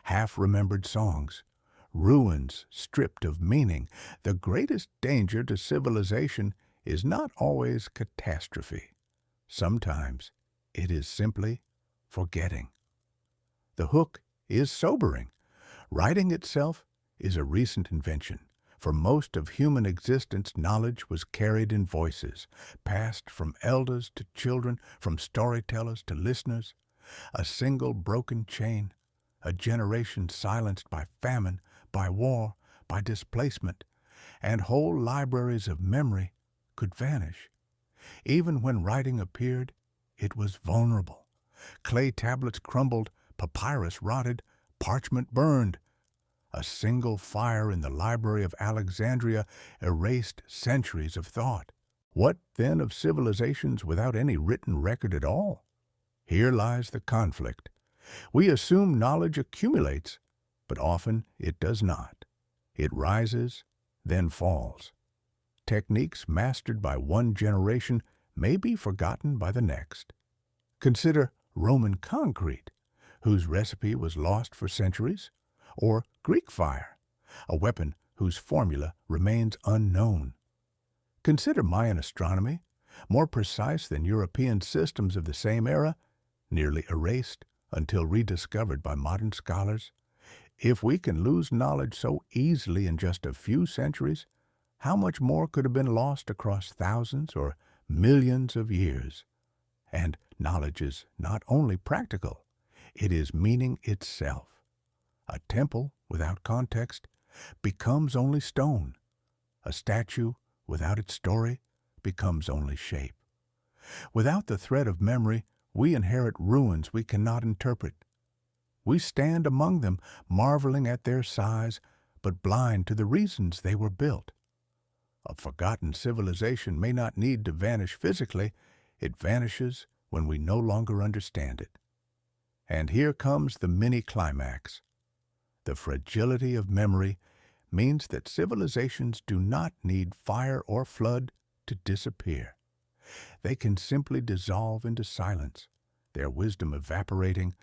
half-remembered songs, ruins stripped of meaning. The greatest danger to civilization is not always catastrophe. Sometimes it is simply forgetting. The hook is sobering. Writing itself is a recent invention. For most of human existence, knowledge was carried in voices, passed from elders to children, from storytellers to listeners. A single broken chain, a generation silenced by famine, by war, by displacement, and whole libraries of memory could vanish. Even when writing appeared, it was vulnerable. Clay tablets crumbled, papyrus rotted, parchment burned. A single fire in the library of Alexandria erased centuries of thought. What then of civilizations without any written record at all? Here lies the conflict. We assume knowledge accumulates, but often it does not. It rises, then falls. Techniques mastered by one generation may be forgotten by the next. Consider Roman concrete, whose recipe was lost for centuries, or Greek fire, a weapon whose formula remains unknown. Consider Mayan astronomy, more precise than European systems of the same era, nearly erased until rediscovered by modern scholars. If we can lose knowledge so easily in just a few centuries, how much more could have been lost across thousands or millions of years? And knowledge is not only practical, it is meaning itself. A temple without context becomes only stone. A statue without its story becomes only shape. Without the thread of memory, we inherit ruins we cannot interpret. We stand among them, marveling at their size, but blind to the reasons they were built. A forgotten civilization may not need to vanish physically. It vanishes when we no longer understand it. And here comes the mini-climax. The fragility of memory means that civilizations do not need fire or flood to disappear. They can simply dissolve into silence, their wisdom evaporating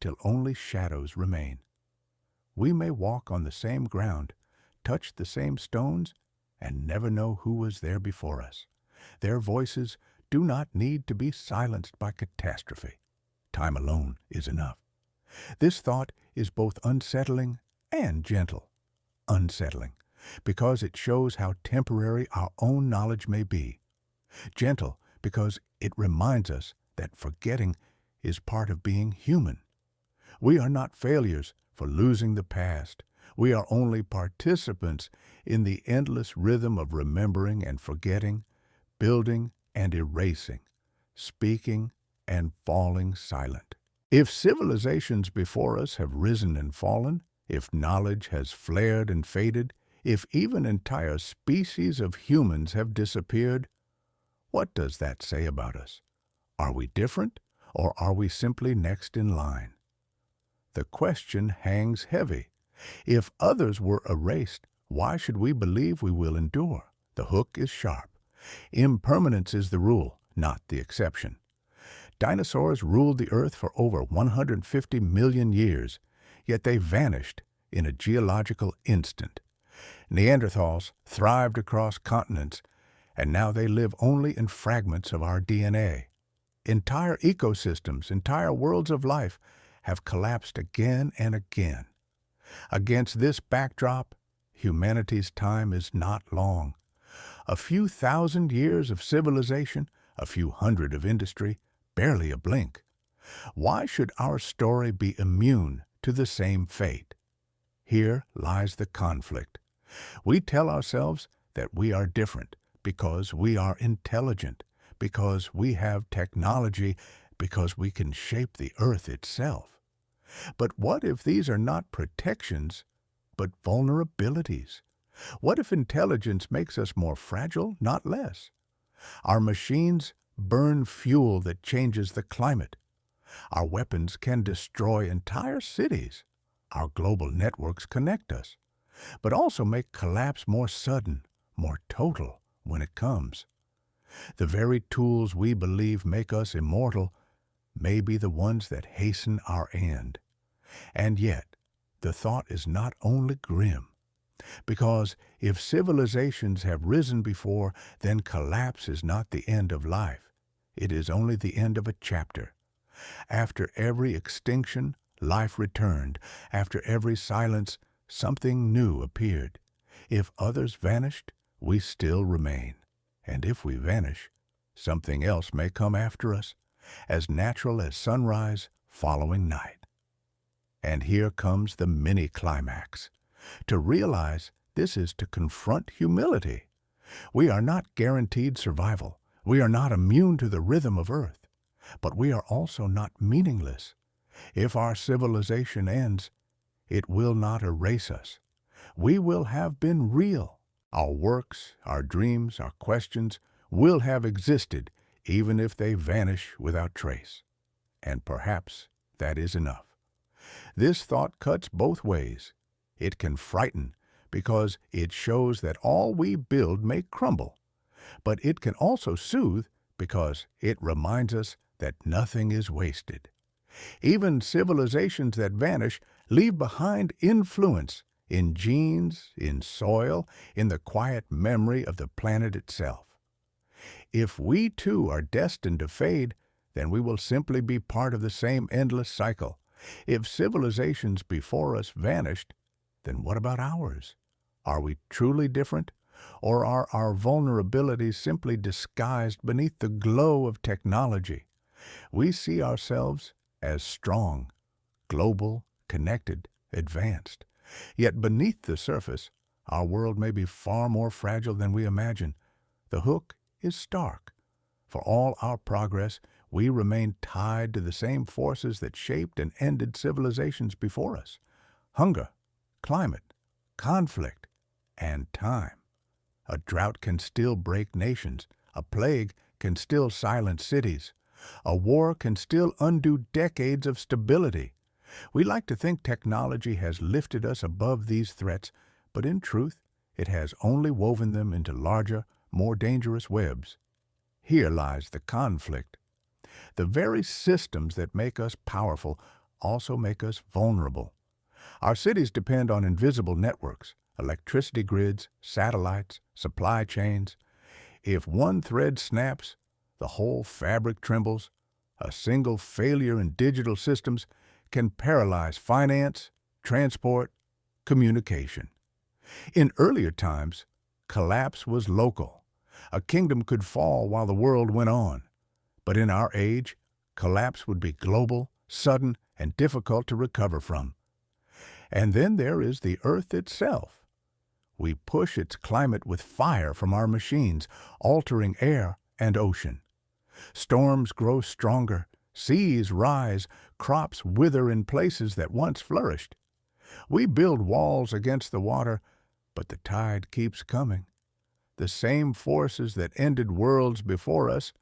till only shadows remain. We may walk on the same ground, touch the same stones, and never know who was there before us. Their voices do not need to be silenced by catastrophe. Time alone is enough. This thought is both unsettling and gentle. Unsettling, because it shows how temporary our own knowledge may be. Gentle, because it reminds us that forgetting is part of being human. We are not failures for losing the past. We are only participants in the endless rhythm of remembering and forgetting, building and erasing, speaking and falling silent. If civilizations before us have risen and fallen, if knowledge has flared and faded, if even entire species of humans have disappeared, what does that say about us? Are we different, or are we simply next in line? The question hangs heavy. If others were erased, why should we believe we will endure? The hook is sharp. Impermanence is the rule, not the exception. Dinosaurs ruled the earth for over 150 million years, yet they vanished in a geological instant. Neanderthals thrived across continents, and now they live only in fragments of our DNA. Entire ecosystems, entire worlds of life have collapsed again and again. Against this backdrop, humanity's time is not long. A few thousand years of civilization, a few hundred of industry, barely a blink. Why should our story be immune to the same fate. Here lies the conflict. We tell ourselves that we are different because we are intelligent, because we have technology, because we can shape the earth itself. But what if these are not protections, but vulnerabilities? What if intelligence makes us more fragile, not less? Our machines burn fuel that changes the climate. Our weapons can destroy entire cities. Our global networks connect us, but also make collapse more sudden, more total when it comes. The very tools we believe make us immortal may be the ones that hasten our end. And yet, the thought is not only grim, because if civilizations have risen before, then collapse is not the end of life. It is only the end of a chapter. After every extinction, life returned. After every silence, something new appeared. If others vanished, we still remain. And if we vanish, something else may come after us, as natural as sunrise following night. And here comes the mini-climax. To realize this is to confront humility. We are not guaranteed survival. We are not immune to the rhythm of Earth. But we are also not meaningless. If our civilization ends, it will not erase us. We will have been real. Our works, our dreams, our questions will have existed, even if they vanish without trace. And perhaps that is enough. This thought cuts both ways. It can frighten because it shows that all we build may crumble. But it can also soothe because it reminds us that nothing is wasted. Even civilizations that vanish leave behind influence in genes, in soil, in the quiet memory of the planet itself. If we too are destined to fade, then we will simply be part of the same endless cycle. If civilizations before us vanished, then what about ours? Are we truly different? Or are our vulnerabilities simply disguised beneath the glow of technology? We see ourselves as strong, global, connected, advanced. Yet beneath the surface, our world may be far more fragile than we imagine. The hook is stark. For all our progress, we remain tied to the same forces that shaped and ended civilizations before us: hunger, climate, conflict, and time. A drought can still break nations. A plague can still silence cities. A war can still undo decades of stability. We like to think technology has lifted us above these threats, but in truth, it has only woven them into larger, more dangerous webs. Here lies the conflict. The very systems that make us powerful also make us vulnerable. Our cities depend on invisible networks, electricity grids, satellites, supply chains. If one thread snaps, the whole fabric trembles. A single failure in digital systems can paralyze finance, transport, communication. In earlier times, collapse was local. A kingdom could fall while the world went on. But in our age, collapse would be global, sudden, and difficult to recover from. And then there is the Earth itself. We push its climate with fire from our machines, altering air and ocean. Storms grow stronger, seas rise, crops wither in places that once flourished. We build walls against the water, but the tide keeps coming. The same forces that ended worlds before us,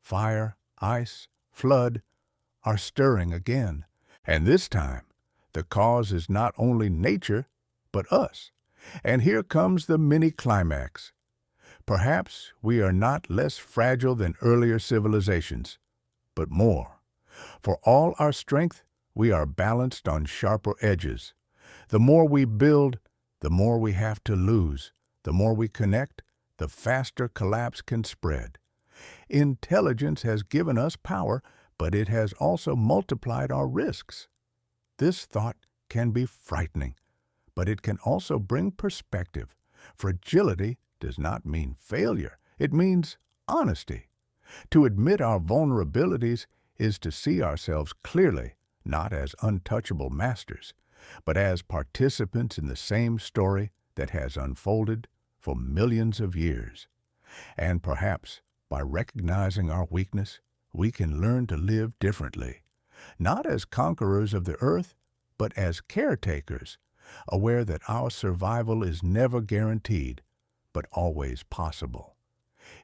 fire, ice, flood, are stirring again. And this time, the cause is not only nature, but us. And here comes the mini-climax. Perhaps we are not less fragile than earlier civilizations, but more. For all our strength, we are balanced on sharper edges. The more we build, the more we have to lose. The more we connect, the faster collapse can spread. Intelligence has given us power, but it has also multiplied our risks. This thought can be frightening, but it can also bring perspective. Fragility does not mean failure. It means honesty. To admit our vulnerabilities is to see ourselves clearly, not as untouchable masters, but as participants in the same story that has unfolded for millions of years. And perhaps by recognizing our weakness, we can learn to live differently, not as conquerors of the earth, but as caretakers, aware that our survival is never guaranteed, but always possible.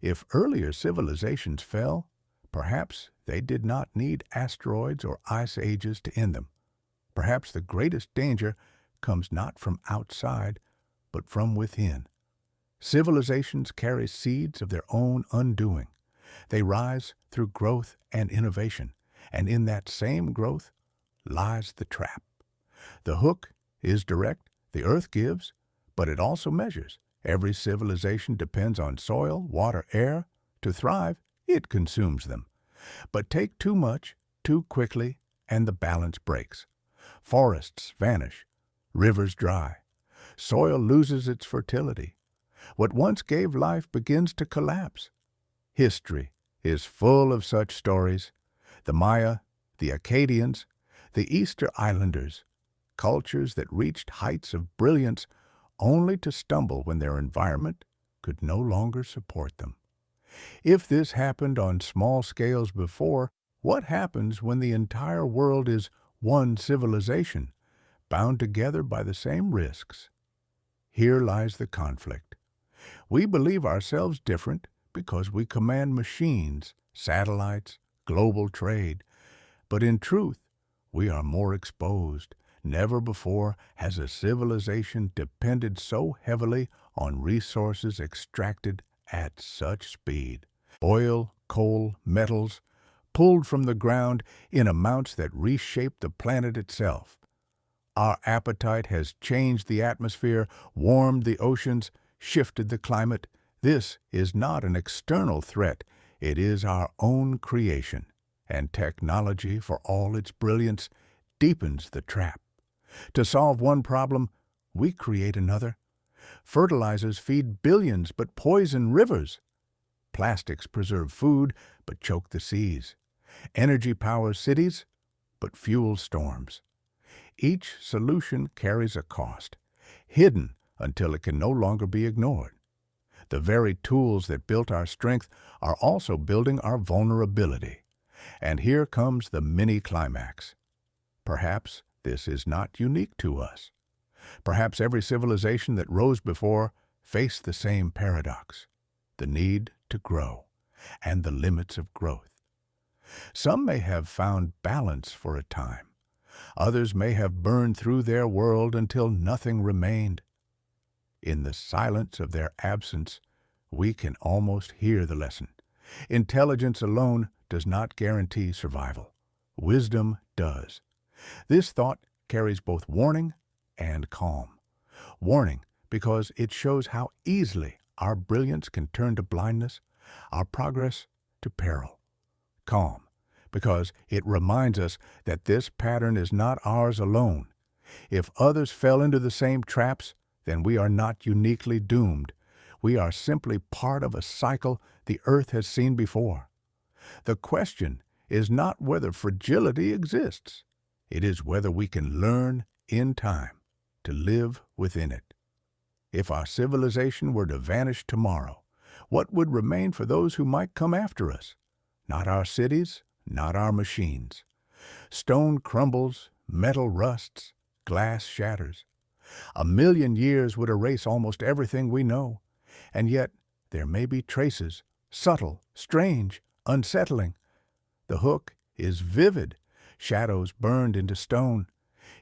If earlier civilizations fell, perhaps they did not need asteroids or ice ages to end them. Perhaps the greatest danger comes not from outside, but from within. Civilizations carry seeds of their own undoing. They rise through growth and innovation, and in that same growth lies the trap. The hook is direct, the earth gives, but it also measures. Every civilization depends on soil, water, air. To thrive, it consumes them. But take too much, too quickly, and the balance breaks. Forests vanish, rivers dry, soil loses its fertility. What once gave life begins to collapse. History is full of such stories. The Maya, the Akkadians, the Easter Islanders, cultures that reached heights of brilliance only to stumble when their environment could no longer support them. If this happened on small scales before, what happens when the entire world is one civilization, bound together by the same risks? Here lies the conflict. We believe ourselves different because we command machines, satellites, global trade, but in truth, we are more exposed. Never before has a civilization depended so heavily on resources extracted at such speed. Oil, coal, metals, pulled from the ground in amounts that reshape the planet itself. Our appetite has changed the atmosphere, warmed the oceans, shifted the climate. This is not an external threat. It is our own creation, and technology, for all its brilliance, deepens the trap. To solve one problem, we create another. Fertilizers feed billions but poison rivers. Plastics preserve food but choke the seas. Energy powers cities but fuels storms. Each solution carries a cost, hidden until it can no longer be ignored. The very tools that built our strength are also building our vulnerability. And here comes the mini-climax. Perhaps this is not unique to us. Perhaps every civilization that rose before faced the same paradox, the need to grow and the limits of growth. Some may have found balance for a time. Others may have burned through their world until nothing remained. In the silence of their absence, we can almost hear the lesson. Intelligence alone does not guarantee survival. Wisdom does. This thought carries both warning and calm. Warning because it shows how easily our brilliance can turn to blindness, our progress to peril. Calm because it reminds us that this pattern is not ours alone. If others fell into the same traps, then we are not uniquely doomed. We are simply part of a cycle the earth has seen before. The question is not whether fragility exists. It is whether we can learn in time to live within it. If our civilization were to vanish tomorrow, what would remain for those who might come after us? Not our cities, not our machines. Stone crumbles, metal rusts, glass shatters. 1,000,000 years would erase almost everything we know, and yet there may be traces, subtle, strange, unsettling. The hook is vivid, shadows burned into stone.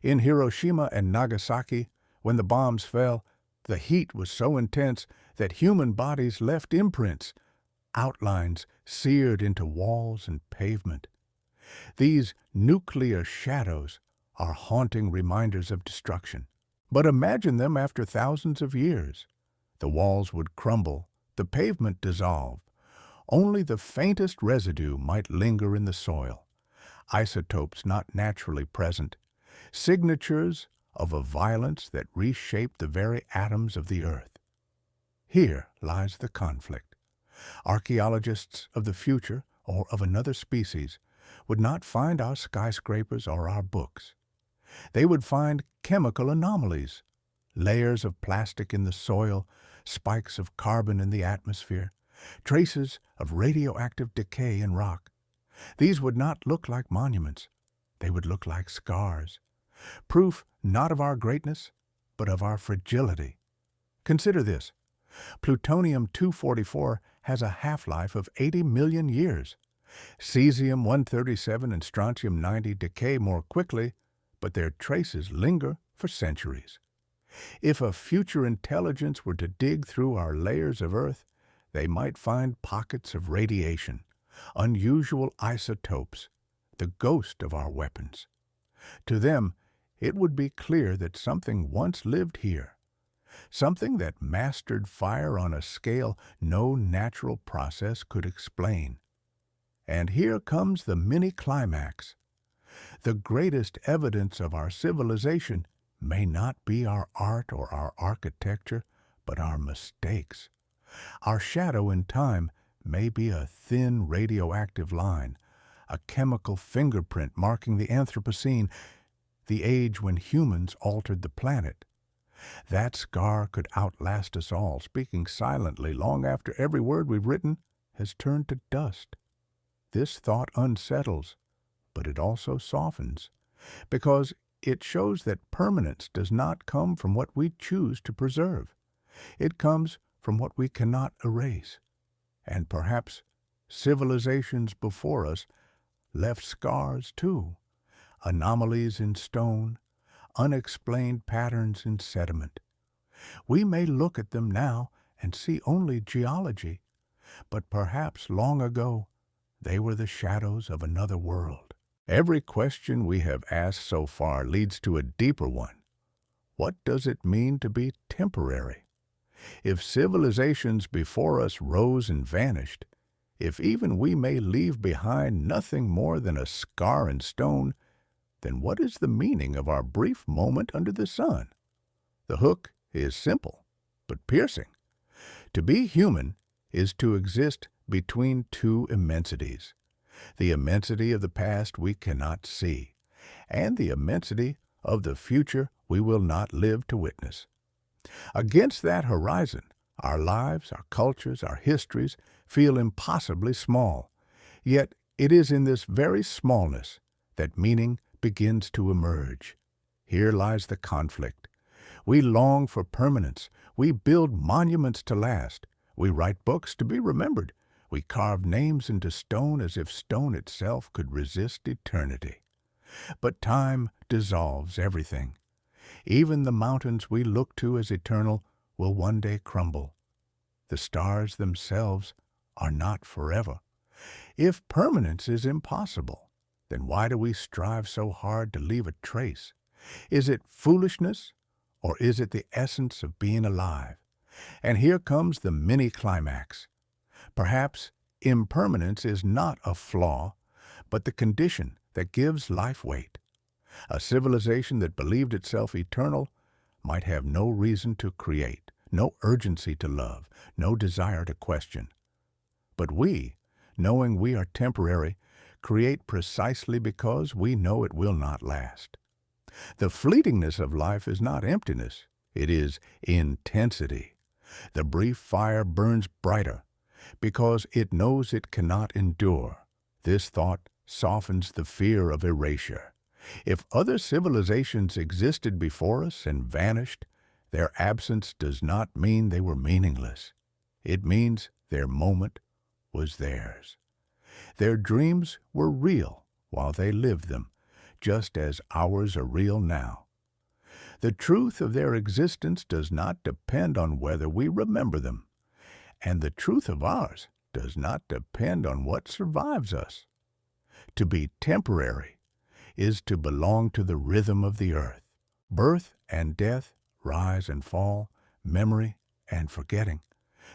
In Hiroshima and Nagasaki, when the bombs fell, the heat was so intense that human bodies left imprints, outlines seared into walls and pavement. These nuclear shadows are haunting reminders of destruction. But imagine them after thousands of years. The walls would crumble, the pavement dissolve. Only the faintest residue might linger in the soil. Isotopes not naturally present, signatures of a violence that reshaped the very atoms of the earth. Here lies the conflict. Archaeologists of the future or of another species would not find our skyscrapers or our books. They would find chemical anomalies, layers of plastic in the soil, spikes of carbon in the atmosphere, traces of radioactive decay in rock. These would not look like monuments. They would look like scars, proof not of our greatness, but of our fragility. Consider this. Plutonium-244 has a half-life of 80 million years. Cesium-137 and strontium-90 decay more quickly, but their traces linger for centuries. If a future intelligence were to dig through our layers of Earth, they might find pockets of radiation, unusual isotopes, the ghost of our weapons. To them, it would be clear that something once lived here, something that mastered fire on a scale no natural process could explain. And here comes the mini-climax. The greatest evidence of our civilization may not be our art or our architecture, but our mistakes. Our shadow in time may be a thin radioactive line, a chemical fingerprint marking the Anthropocene, the age when humans altered the planet. That scar could outlast us all, speaking silently long after every word we've written has turned to dust. This thought unsettles, but it also softens, because it shows that permanence does not come from what we choose to preserve. It comes from what we cannot erase. And perhaps civilizations before us left scars too, anomalies in stone, unexplained patterns in sediment. We may look at them now and see only geology, but perhaps long ago they were the shadows of another world. Every question we have asked so far leads to a deeper one. What does it mean to be temporary? If civilizations before us rose and vanished, if even we may leave behind nothing more than a scar in stone, then what is the meaning of our brief moment under the sun? The hook is simple, but piercing. To be human is to exist between two immensities, the immensity of the past we cannot see, and the immensity of the future we will not live to witness. Against that horizon, our lives, our cultures, our histories feel impossibly small. Yet it is in this very smallness that meaning begins to emerge. Here lies the conflict. We long for permanence. We build monuments to last. We write books to be remembered. We carve names into stone as if stone itself could resist eternity. But time dissolves everything. Even the mountains we look to as eternal will one day crumble. The stars themselves are not forever. If permanence is impossible, then why do we strive so hard to leave a trace? Is it foolishness, or is it the essence of being alive? And here comes the mini-climax. Perhaps impermanence is not a flaw, but the condition that gives life weight. A civilization that believed itself eternal might have no reason to create, no urgency to love, no desire to question. But we, knowing we are temporary, create precisely because we know it will not last. The fleetingness of life is not emptiness, it is intensity. The brief fire burns brighter because it knows it cannot endure. This thought softens the fear of erasure. If other civilizations existed before us and vanished, their absence does not mean they were meaningless. It means their moment was theirs. Their dreams were real while they lived them, just as ours are real now. The truth of their existence does not depend on whether we remember them, and the truth of ours does not depend on what survives us. To be temporary is to belong to the rhythm of the earth. Birth and death, rise and fall, memory and forgetting.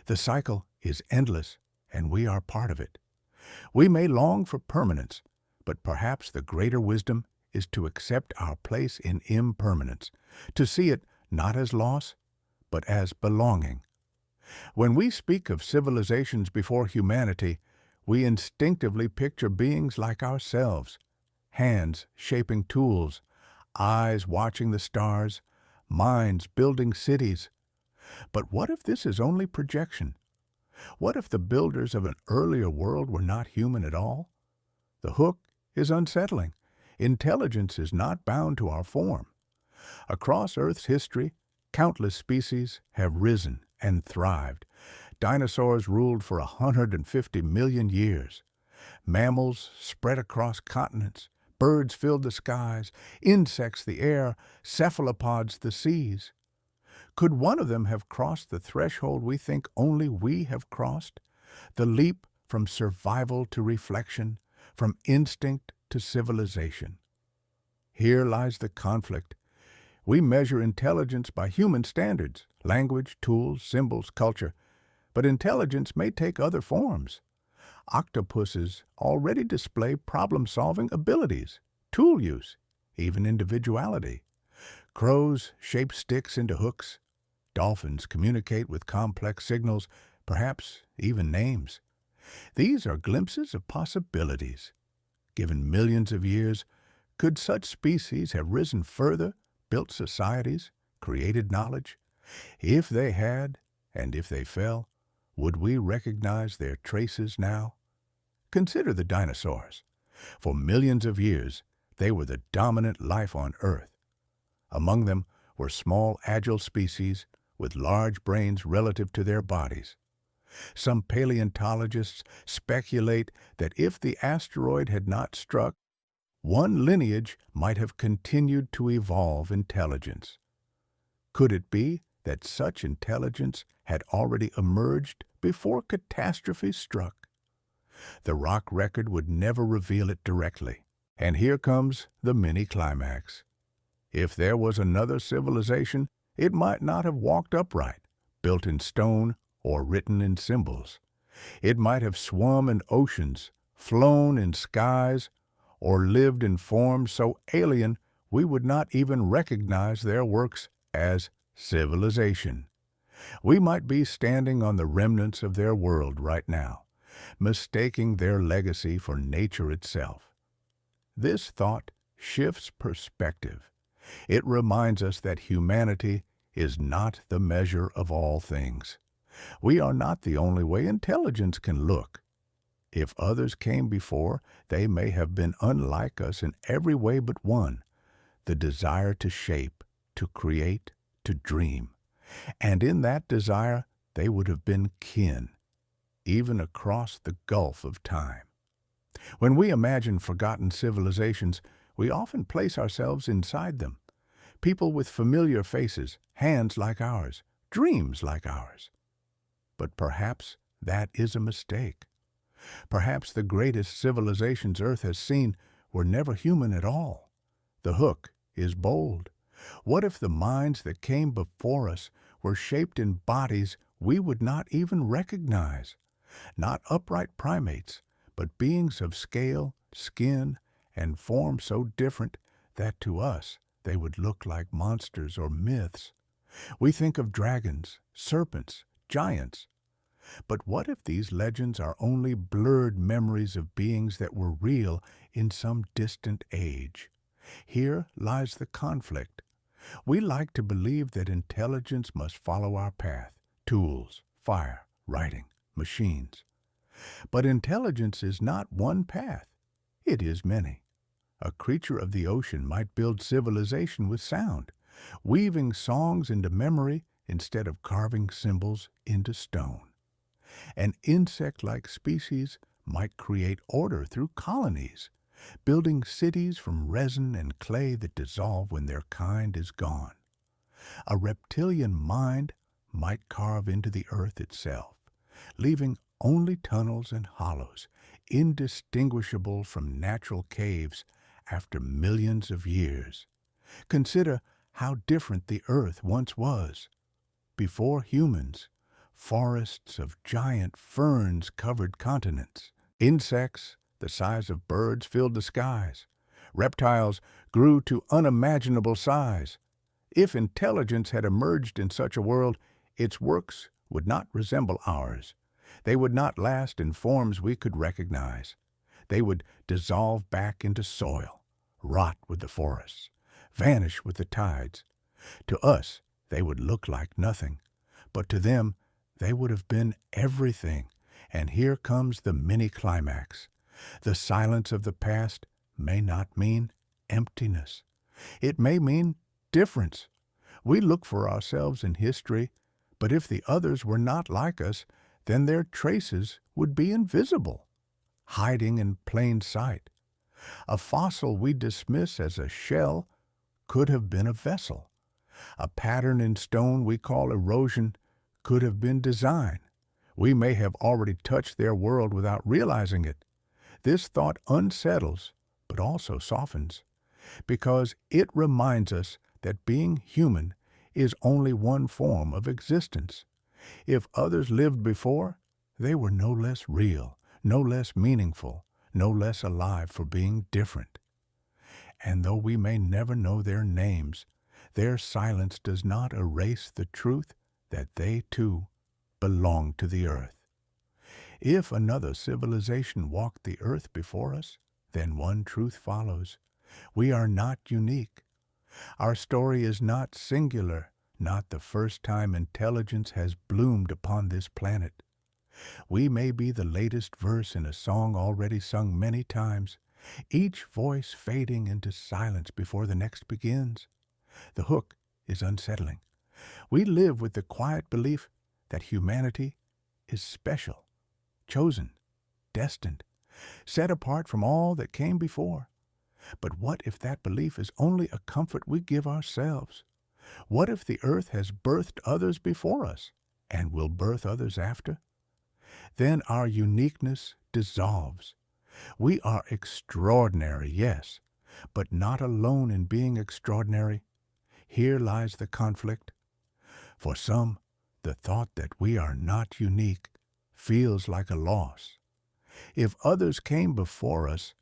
The cycle is endless, and we are part of it. We may long for permanence, but perhaps the greater wisdom is to accept our place in impermanence, to see it not as loss, but as belonging. When we speak of civilizations before humanity, We instinctively picture beings like ourselves, hands shaping tools, eyes watching the stars, minds building cities. But what if this is only projection? What if the builders of an earlier world were not human at all? The hook is unsettling. Intelligence is not bound to our form. Across Earth's history, countless species have risen and thrived. Dinosaurs ruled for 150 million years. Mammals spread across continents. Birds filled the skies, insects the air, cephalopods the seas. Could one of them have crossed the threshold we think only we have crossed? The leap from survival to reflection, from instinct to civilization. Here lies the conflict. We measure intelligence by human standards, language, tools, symbols, culture. But intelligence may take other forms. Octopuses already display problem-solving abilities, tool use, even individuality. Crows shape sticks into hooks. Dolphins communicate with complex signals, perhaps even names. These are glimpses of possibilities. Given millions of years, could such species have risen further, built societies, created knowledge? If they had, and if they fell, would we recognize their traces now? Consider the dinosaurs. For millions of years, they were the dominant life on Earth. Among them were small, agile species with large brains relative to their bodies. Some paleontologists speculate that if the asteroid had not struck, one lineage might have continued to evolve intelligence. Could it be that such intelligence had already emerged before catastrophe struck? The rock record would never reveal it directly. And here comes the mini-climax. If there was another civilization, it might not have walked upright, built in stone, or written in symbols. It might have swum in oceans, flown in skies, or lived in forms so alien we would not even recognize their works as civilization. We might be standing on the remnants of their world right now, mistaking their legacy for nature itself. This thought shifts perspective. It reminds us that humanity is not the measure of all things. We are not the only way intelligence can look. If others came before, they may have been unlike us in every way but one: the desire to shape, to create, to dream. And in that desire, they would have been kin, even across the gulf of time. When we imagine forgotten civilizations, we often place ourselves inside them. People with familiar faces, hands like ours, dreams like ours. But perhaps that is a mistake. Perhaps the greatest civilizations Earth has seen were never human at all. The hook is bold. What if the minds that came before us were shaped in bodies we would not even recognize? Not upright primates, but beings of scale, skin, and form so different that to us they would look like monsters or myths. We think of dragons, serpents, giants. But what if these legends are only blurred memories of beings that were real in some distant age? Here lies the conflict. We like to believe that intelligence must follow our path: tools, fire, writing, machines. But intelligence is not one path. It is many. A creature of the ocean might build civilization with sound, weaving songs into memory instead of carving symbols into stone. An insect-like species might create order through colonies, building cities from resin and clay that dissolve when their kind is gone. A reptilian mind might carve into the earth itself, leaving only tunnels and hollows, indistinguishable from natural caves after millions of years. Consider how different the earth once was. Before humans, forests of giant ferns covered continents. Insects the size of birds filled the skies. Reptiles grew to unimaginable size. If intelligence had emerged in such a world, its works would not resemble ours. They would not last in forms we could recognize. They would dissolve back into soil, rot with the forests, vanish with the tides. To us, they would look like nothing, but to them, they would have been everything. And here comes the mini-climax. The silence of the past may not mean emptiness. It may mean difference. We look for ourselves in history, but if the others were not like us, then their traces would be invisible, hiding in plain sight. A fossil we dismiss as a shell could have been a vessel. A pattern in stone we call erosion could have been design. We may have already touched their world without realizing it. This thought unsettles, but also softens, because it reminds us that being human is only one form of existence. If others lived before, they were no less real, no less meaningful, no less alive for being different. And though we may never know their names, their silence does not erase the truth that they, too, belong to the earth. If another civilization walked the earth before us, then one truth follows. We are not unique. Our story is not singular, not the first time intelligence has bloomed upon this planet. We may be the latest verse in a song already sung many times, each voice fading into silence before the next begins. The hook is unsettling. We live with the quiet belief that humanity is special, chosen, destined, set apart from all that came before. But what if that belief is only a comfort we give ourselves? What if the earth has birthed others before us and will birth others after? Then our uniqueness dissolves. We are extraordinary, yes, but not alone in being extraordinary. Here lies the conflict. For some, the thought that we are not unique feels like a loss. If others came before us,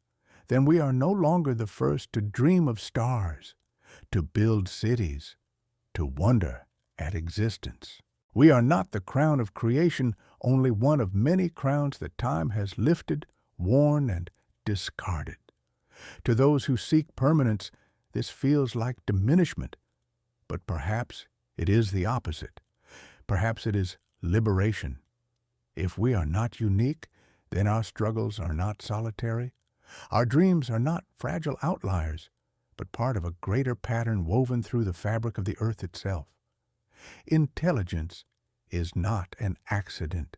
then we are no longer the first to dream of stars, to build cities, to wonder at existence. We are not the crown of creation, only one of many crowns that time has lifted, worn, and discarded. To those who seek permanence, this feels like diminishment, but perhaps it is the opposite. Perhaps it is liberation. If we are not unique, then our struggles are not solitary. Our dreams are not fragile outliers, but part of a greater pattern woven through the fabric of the earth itself. Intelligence is not an accident.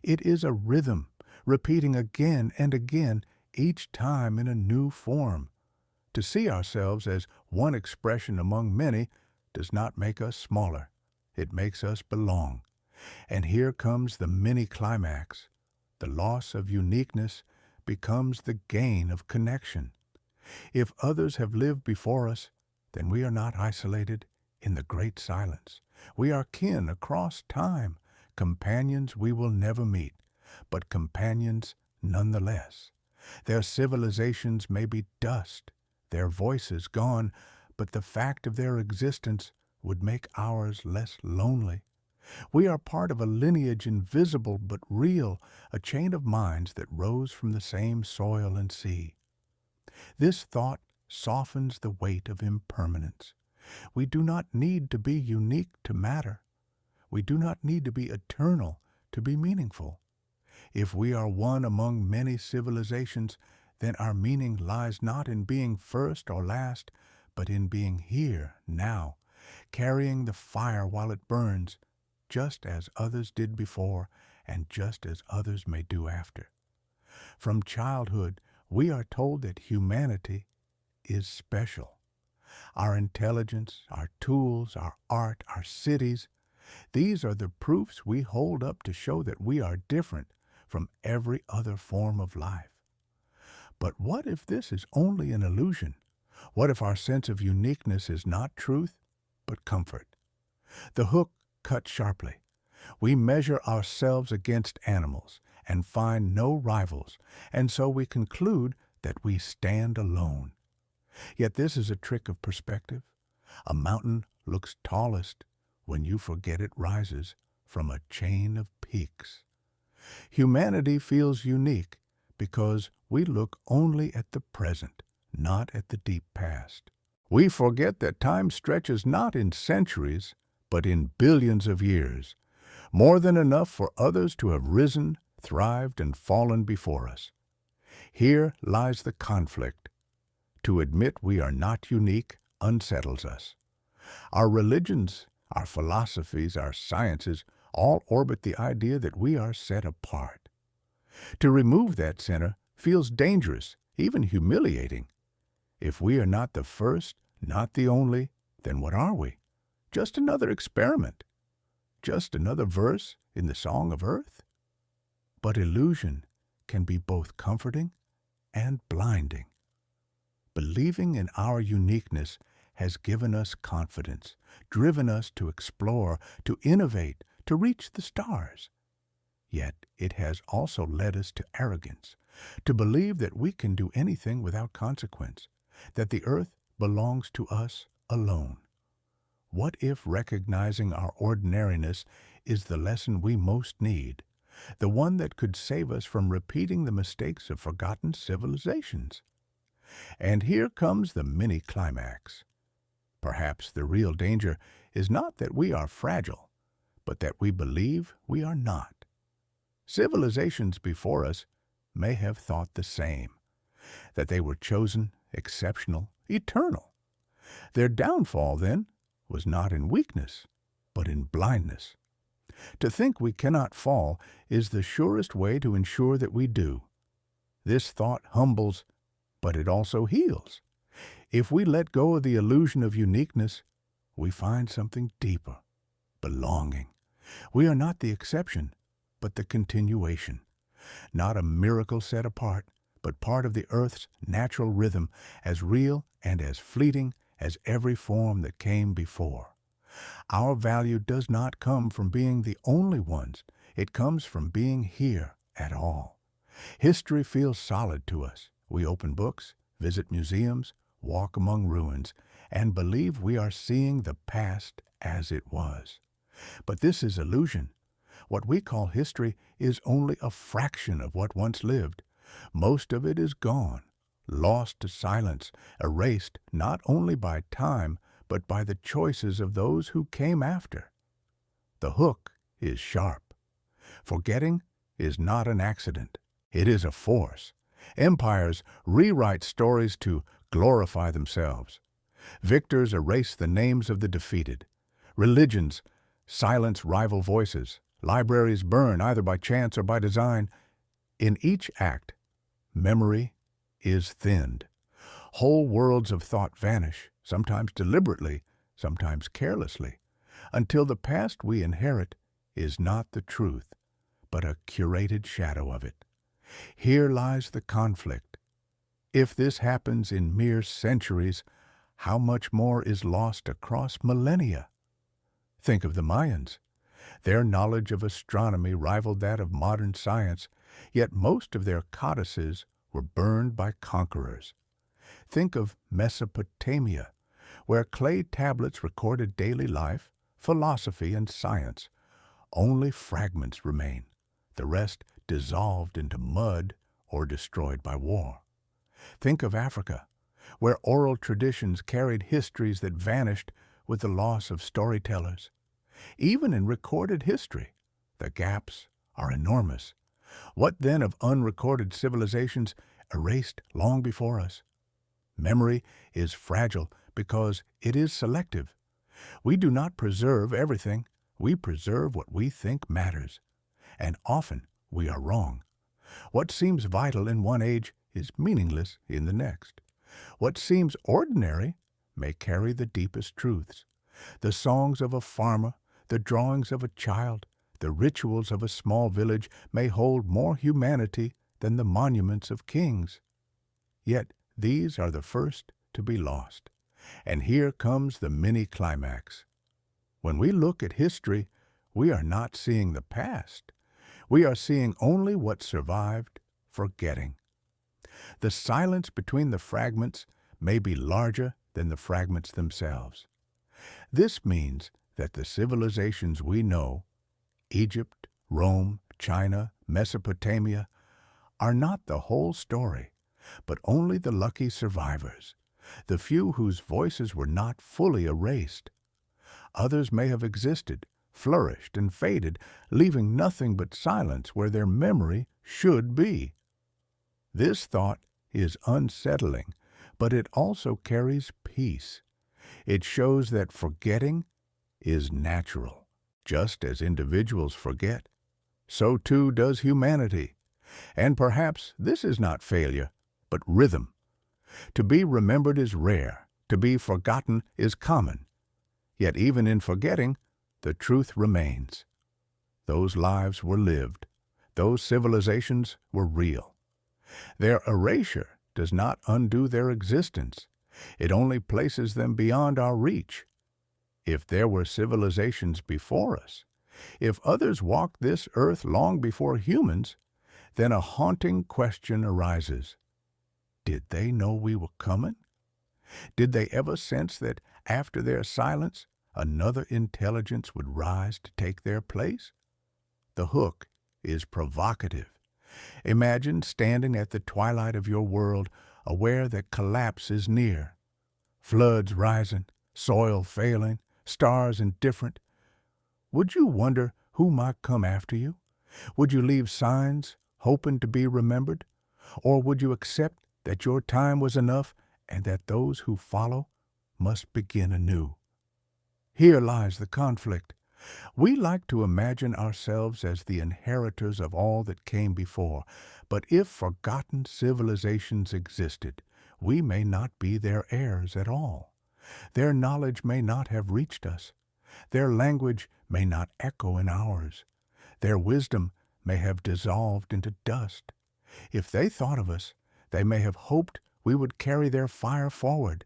It is a rhythm, repeating again and again, each time in a new form. To see ourselves as one expression among many does not make us smaller. It makes us belong. And here comes the mini-climax. The loss of uniqueness becomes the gain of connection. If others have lived before us, then we are not isolated in the great silence. We are kin across time, companions we will never meet, but companions nonetheless. Their civilizations may be dust, their voices gone, but the fact of their existence would make ours less lonely. We are part of a lineage invisible but real, a chain of minds that rose from the same soil and sea. This thought softens the weight of impermanence. We do not need to be unique to matter. We do not need to be eternal to be meaningful. If we are one among many civilizations, then our meaning lies not in being first or last, but in being here, now, carrying the fire while it burns, just as others did before and just as others may do after. From childhood, we are told that humanity is special. Our intelligence, our tools, our art, our cities, these are the proofs we hold up to show that we are different from every other form of life. But what if this is only an illusion? What if our sense of uniqueness is not truth, but comfort? The hook cuts sharply. We measure ourselves against animals and find no rivals, and so we conclude that we stand alone. Yet this is a trick of perspective. A mountain looks tallest when you forget it rises from a chain of peaks. Humanity feels unique because we look only at the present, not at the deep past. We forget that time stretches not in centuries, but in billions of years, more than enough for others to have risen, thrived, and fallen before us. Here lies the conflict. To admit we are not unique unsettles us. Our religions, our philosophies, our sciences all orbit the idea that we are set apart. To remove that center feels dangerous, even humiliating. If we are not the first, not the only, then what are we? Just another experiment. Just another verse in the Song of Earth? But illusion can be both comforting and blinding. Believing in our uniqueness has given us confidence, driven us to explore, to innovate, to reach the stars. Yet it has also led us to arrogance, to believe that we can do anything without consequence, that the earth belongs to us alone. What if recognizing our ordinariness is the lesson we most need, the one that could save us from repeating the mistakes of forgotten civilizations? And here comes the mini-climax. Perhaps the real danger is not that we are fragile, but that we believe we are not. Civilizations before us may have thought the same, that they were chosen, exceptional, eternal. Their downfall, then, was not in weakness, but in blindness. To think we cannot fall is the surest way to ensure that we do. This thought humbles, but it also heals. If we let go of the illusion of uniqueness, we find something deeper, belonging. We are not the exception, but the continuation. Not a miracle set apart, but part of the earth's natural rhythm, as real and as fleeting as every form that came before. Our value does not come from being the only ones. It comes from being here at all. History feels solid to us. We open books, visit museums, walk among ruins, and believe we are seeing the past as it was. But this is illusion. What we call history is only a fraction of what once lived. Most of it is gone, lost to silence, erased not only by time, but by the choices of those who came after. The hook is sharp. Forgetting is not an accident. It is a force. Empires rewrite stories to glorify themselves. Victors erase the names of the defeated. Religions silence rival voices. Libraries burn either by chance or by design. In each act, memory is thinned. Whole worlds of thought vanish, sometimes deliberately, sometimes carelessly, until the past we inherit is not the truth, but a curated shadow of it. Here lies the conflict. If this happens in mere centuries, how much more is lost across millennia? Think of the Mayans. Their knowledge of astronomy rivaled that of modern science, yet most of their codices were burned by conquerors. Think of Mesopotamia, where clay tablets recorded daily life, philosophy, and science. Only fragments remain, the rest dissolved into mud or destroyed by war. Think of Africa, where oral traditions carried histories that vanished with the loss of storytellers. Even in recorded history, the gaps are enormous. What then of unrecorded civilizations erased long before us? Memory is fragile because it is selective. We do not preserve everything. We preserve what we think matters. And often we are wrong. What seems vital in one age is meaningless in the next. What seems ordinary may carry the deepest truths. The songs of a farmer, the drawings of a child, the rituals of a small village may hold more humanity than the monuments of kings. Yet these are the first to be lost. And here comes the mini-climax. When we look at history, we are not seeing the past. We are seeing only what survived, forgetting. The silence between the fragments may be larger than the fragments themselves. This means that the civilizations we know, Egypt, Rome, China, Mesopotamia, are not the whole story, but only the lucky survivors, the few whose voices were not fully erased. Others may have existed, flourished, and faded, leaving nothing but silence where their memory should be. This thought is unsettling, but it also carries peace. It shows that forgetting is natural. Just as individuals forget, so too does humanity. And perhaps this is not failure, but rhythm. To be remembered is rare, to be forgotten is common. Yet even in forgetting, the truth remains. Those lives were lived. Those civilizations were real. Their erasure does not undo their existence. It only places them beyond our reach. If there were civilizations before us, if others walked this earth long before humans, then a haunting question arises. Did they know we were coming? Did they ever sense that after their silence, another intelligence would rise to take their place? The hook is provocative. Imagine standing at the twilight of your world, aware that collapse is near. Floods rising, soil failing, stars indifferent. Would you wonder who might come after you? Would you leave signs, hoping to be remembered? Or would you accept that your time was enough and that those who follow must begin anew? Here lies the conflict. We like to imagine ourselves as the inheritors of all that came before, but if forgotten civilizations existed, we may not be their heirs at all. Their knowledge may not have reached us. Their language may not echo in ours. Their wisdom may have dissolved into dust. If they thought of us, they may have hoped we would carry their fire forward.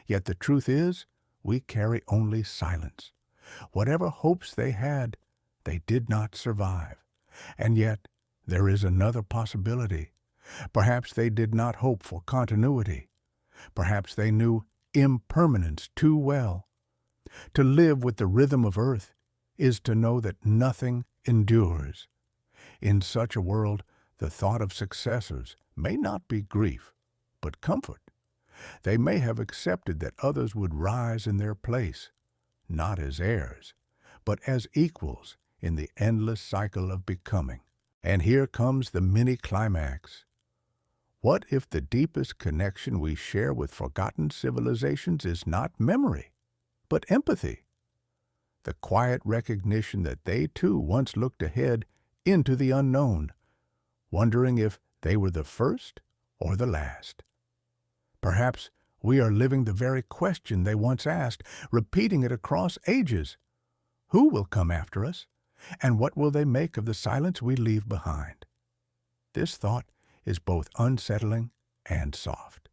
Yet the truth is, we carry only silence. Whatever hopes they had, they did not survive. And yet, there is another possibility. Perhaps they did not hope for continuity. Perhaps they knew impermanence too well. To live with the rhythm of earth is to know that nothing endures. In such a world, the thought of successors may not be grief, but comfort. They may have accepted that others would rise in their place, not as heirs, but as equals in the endless cycle of becoming. And here comes the mini-climax. What if the deepest connection we share with forgotten civilizations is not memory, but empathy? The quiet recognition that they too once looked ahead into the unknown, wondering if they were the first or the last. Perhaps we are living the very question they once asked, repeating it across ages. Who will come after us? And what will they make of the silence we leave behind? This thought is both unsettling and soft.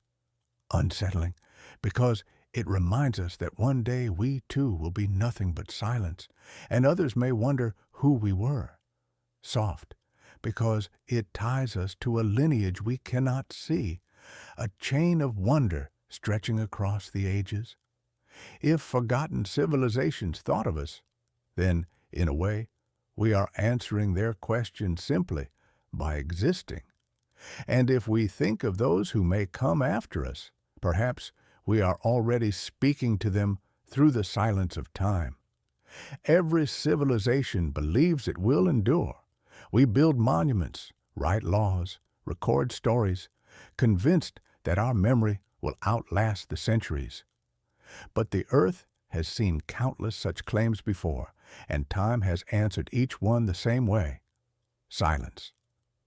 Unsettling because it reminds us that one day we too will be nothing but silence, and others may wonder who we were. Soft because it ties us to a lineage we cannot see, a chain of wonder stretching across the ages. If forgotten civilizations thought of us, then, in a way, we are answering their question simply by existing. And if we think of those who may come after us, perhaps we are already speaking to them through the silence of time. Every civilization believes it will endure. We build monuments, write laws, record stories, convinced that our memory will outlast the centuries. But the earth has seen countless such claims before, and time has answered each one the same way. Silence.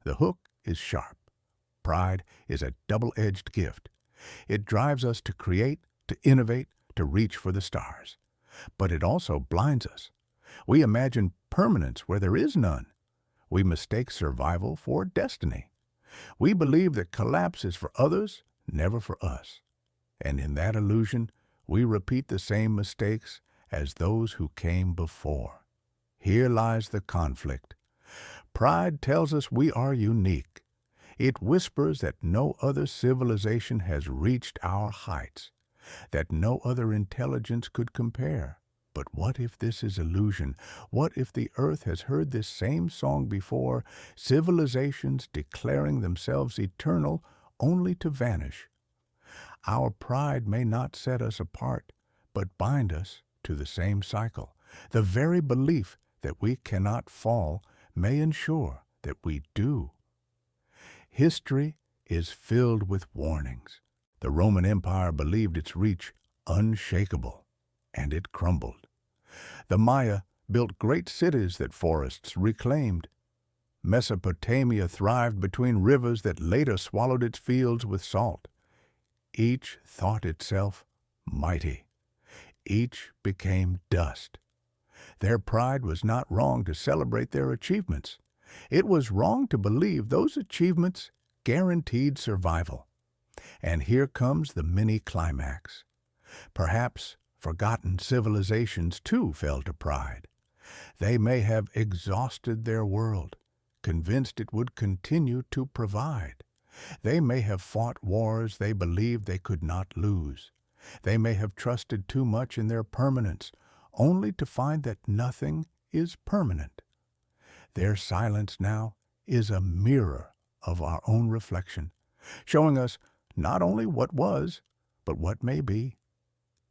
The hook is sharp. Pride is a double-edged gift. It drives us to create, to innovate, to reach for the stars. But it also blinds us. We imagine permanence where there is none. We mistake survival for destiny. We believe that collapse is for others, never for us. And in that illusion, we repeat the same mistakes as those who came before. Here lies the conflict. Pride tells us we are unique. It whispers that no other civilization has reached our heights, that no other intelligence could compare. But what if this is illusion? What if the earth has heard this same song before, civilizations declaring themselves eternal only to vanish? Our pride may not set us apart, but bind us to the same cycle. The very belief that we cannot fall may ensure that we do. History is filled with warnings. The Roman Empire believed its reach unshakable, and it crumbled. The Maya built great cities that forests reclaimed. Mesopotamia thrived between rivers that later swallowed its fields with salt. Each thought itself mighty. Each became dust. Their pride was not wrong to celebrate their achievements. It was wrong to believe those achievements guaranteed survival. And here comes the mini-climax. Perhaps forgotten civilizations too fell to pride. They may have exhausted their world, convinced it would continue to provide. They may have fought wars they believed they could not lose. They may have trusted too much in their permanence, only to find that nothing is permanent. Their silence now is a mirror of our own reflection, showing us not only what was, but what may be.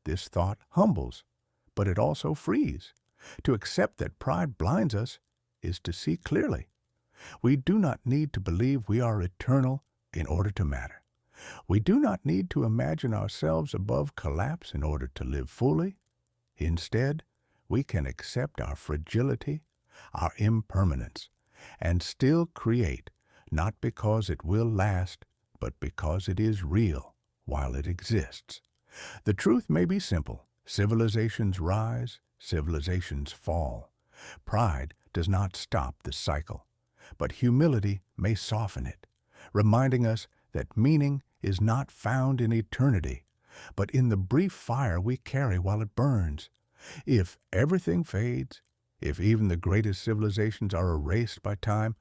This thought humbles, but it also frees. To accept that pride blinds us is to see clearly. We do not need to believe we are eternal in order to matter. We do not need to imagine ourselves above collapse in order to live fully. Instead, we can accept our fragility, our impermanence, and still create, not because it will last, but because it is real while it exists. The truth may be simple. Civilizations rise, civilizations fall. Pride does not stop the cycle, but humility may soften it, reminding us that meaning is not found in eternity, but in the brief fire we carry while it burns. If everything fades, if even the greatest civilizations are erased by time,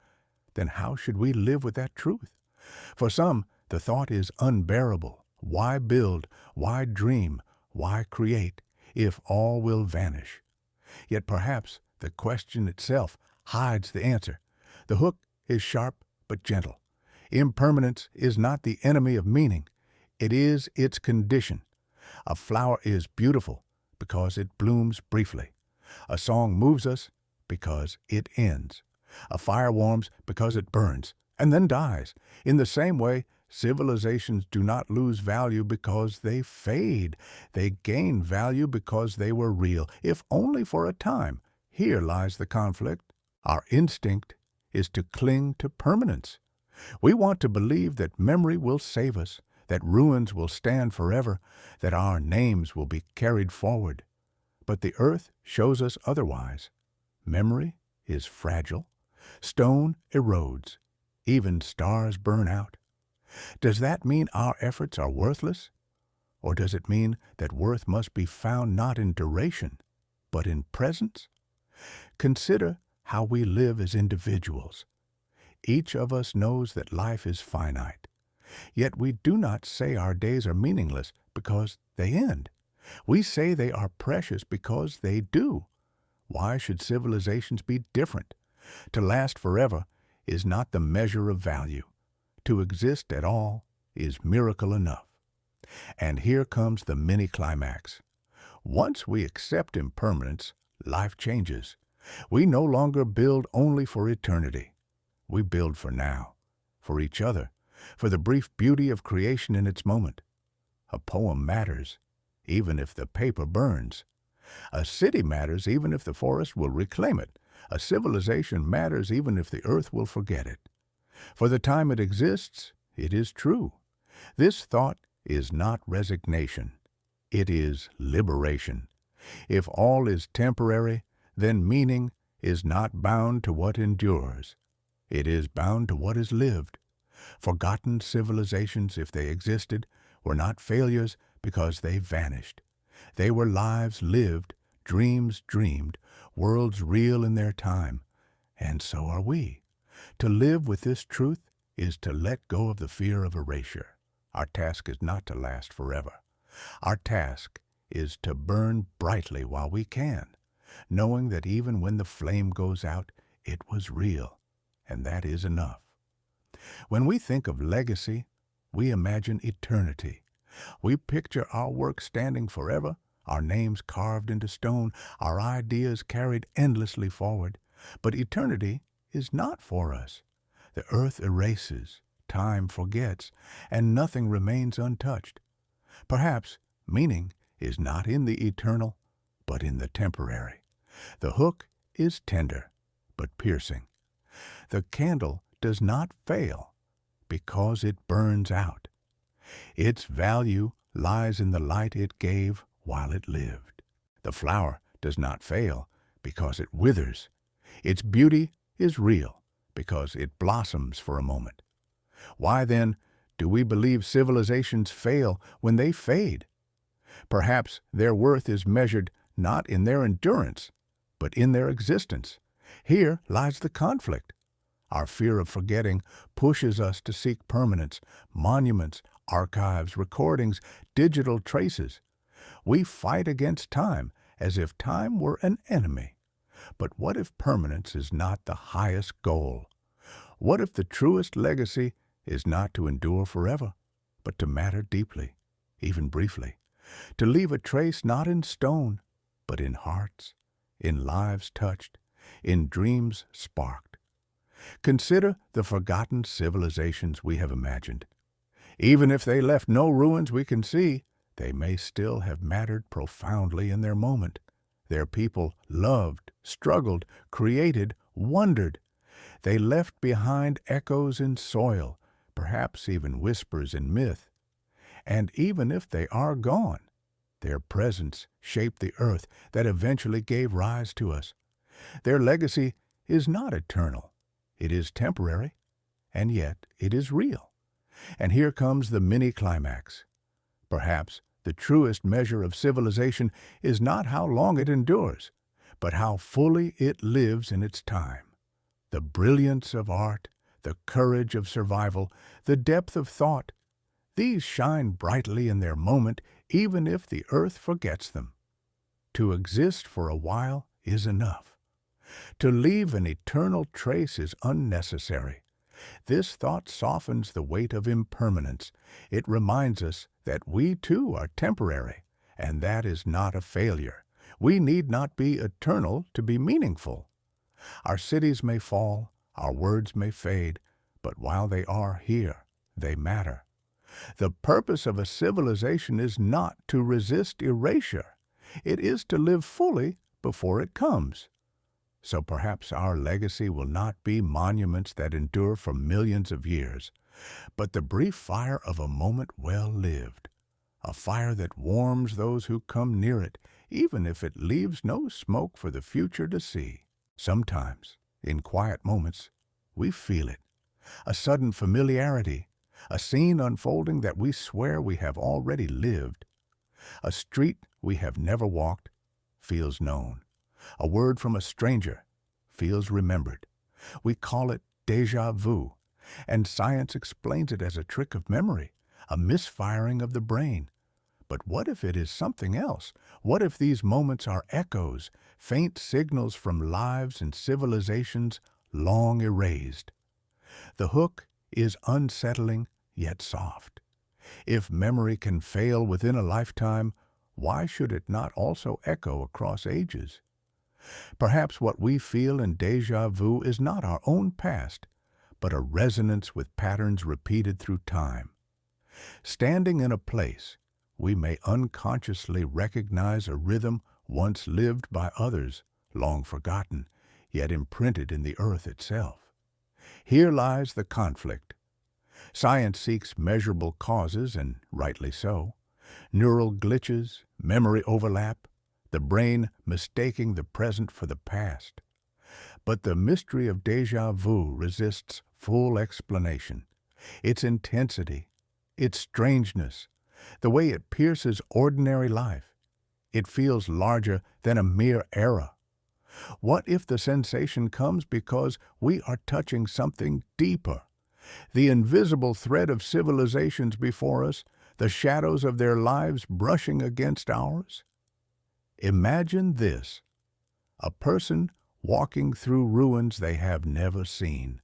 then how should we live with that truth? For some, the thought is unbearable. Why build? Why dream? Why create, if all will vanish? Yet perhaps the question itself hides the answer. The hook is sharp but gentle. Impermanence is not the enemy of meaning. It is its condition. A flower is beautiful because it blooms briefly. A song moves us because it ends. A fire warms because it burns and then dies. In the same way, civilizations do not lose value because they fade. They gain value because they were real, if only for a time. Here lies the conflict. Our instinct is to cling to permanence. We want to believe that memory will save us, that ruins will stand forever, that our names will be carried forward. But the earth shows us otherwise. Memory is fragile. Stone erodes. Even stars burn out. Does that mean our efforts are worthless? Or does it mean that worth must be found not in duration, but in presence? Consider how we live as individuals. Each of us knows that life is finite. Yet we do not say our days are meaningless because they end. We say they are precious because they do. Why should civilizations be different? To last forever is not the measure of value. To exist at all is miracle enough. And here comes the mini-climax. Once we accept impermanence, life changes. We no longer build only for eternity. We build for now, for each other, for the brief beauty of creation in its moment. A poem matters, even if the paper burns. A city matters even if the forest will reclaim it. A civilization matters even if the earth will forget it. For the time it exists, it is true. This thought is not resignation. It is liberation. If all is temporary, then meaning is not bound to what endures. It is bound to what is lived. Forgotten civilizations, if they existed, were not failures because they vanished. They were lives lived, dreams dreamed, worlds real in their time. And so are we. To live with this truth is to let go of the fear of erasure. Our task is not to last forever. Our task is to burn brightly while we can, knowing that even when the flame goes out, it was real, and that is enough. When we think of legacy, we imagine eternity. We picture our work standing forever, our names carved into stone, our ideas carried endlessly forward. But eternity is not for us. The earth erases, time forgets, and nothing remains untouched. Perhaps meaning is not in the eternal, but in the temporary. The hook is tender, but piercing. The candle does not fail because it burns out. Its value lies in the light it gave while it lived. The flower does not fail because it withers. Its beauty is real because it blossoms for a moment. Why then do we believe civilizations fail when they fade? Perhaps their worth is measured not in their endurance, but in their existence. Here lies the conflict. Our fear of forgetting pushes us to seek permanence, monuments, archives, recordings, digital traces. We fight against time as if time were an enemy. But what if permanence is not the highest goal? What if the truest legacy is not to endure forever, but to matter deeply, even briefly, to leave a trace not in stone, but in hearts, in lives touched, in dreams sparked? Consider the forgotten civilizations we have imagined. Even if they left no ruins we can see, they may still have mattered profoundly in their moment. Their people loved, struggled, created, wondered. They left behind echoes in soil, perhaps even whispers in myth. And even if they are gone, their presence shaped the earth that eventually gave rise to us. Their legacy is not eternal. It is temporary, and yet it is real. And here comes the mini-climax. Perhaps the truest measure of civilization is not how long it endures, but how fully it lives in its time. The brilliance of art, the courage of survival, the depth of thought, these shine brightly in their moment even if the earth forgets them. To exist for a while is enough. To leave an eternal trace is unnecessary. This thought softens the weight of impermanence. It reminds us that we too are temporary, and that is not a failure. We need not be eternal to be meaningful. Our cities may fall, our words may fade, but while they are here, they matter. The purpose of a civilization is not to resist erasure. It is to live fully before it comes. So perhaps our legacy will not be monuments that endure for millions of years, but the brief fire of a moment well lived, a fire that warms those who come near it, even if it leaves no smoke for the future to see. Sometimes, in quiet moments, we feel it, a sudden familiarity, a scene unfolding that we swear we have already lived. A street we have never walked feels known. A word from a stranger feels remembered. We call it déjà vu, and science explains it as a trick of memory, a misfiring of the brain. But what if it is something else? What if these moments are echoes, faint signals from lives and civilizations long erased? The hook is unsettling yet soft. If memory can fail within a lifetime, why should it not also echo across ages? Perhaps what we feel in déjà vu is not our own past, but a resonance with patterns repeated through time. Standing in a place, we may unconsciously recognize a rhythm once lived by others, long forgotten, yet imprinted in the earth itself. Here lies the conflict. Science seeks measurable causes, and rightly so. Neural glitches, memory overlap, the brain mistaking the present for the past. But the mystery of déjà vu resists full explanation. Its intensity, its strangeness, the way it pierces ordinary life. It feels larger than a mere era. What if the sensation comes because we are touching something deeper? The invisible thread of civilizations before us, the shadows of their lives brushing against ours? Imagine this: a person walking through ruins they have never seen,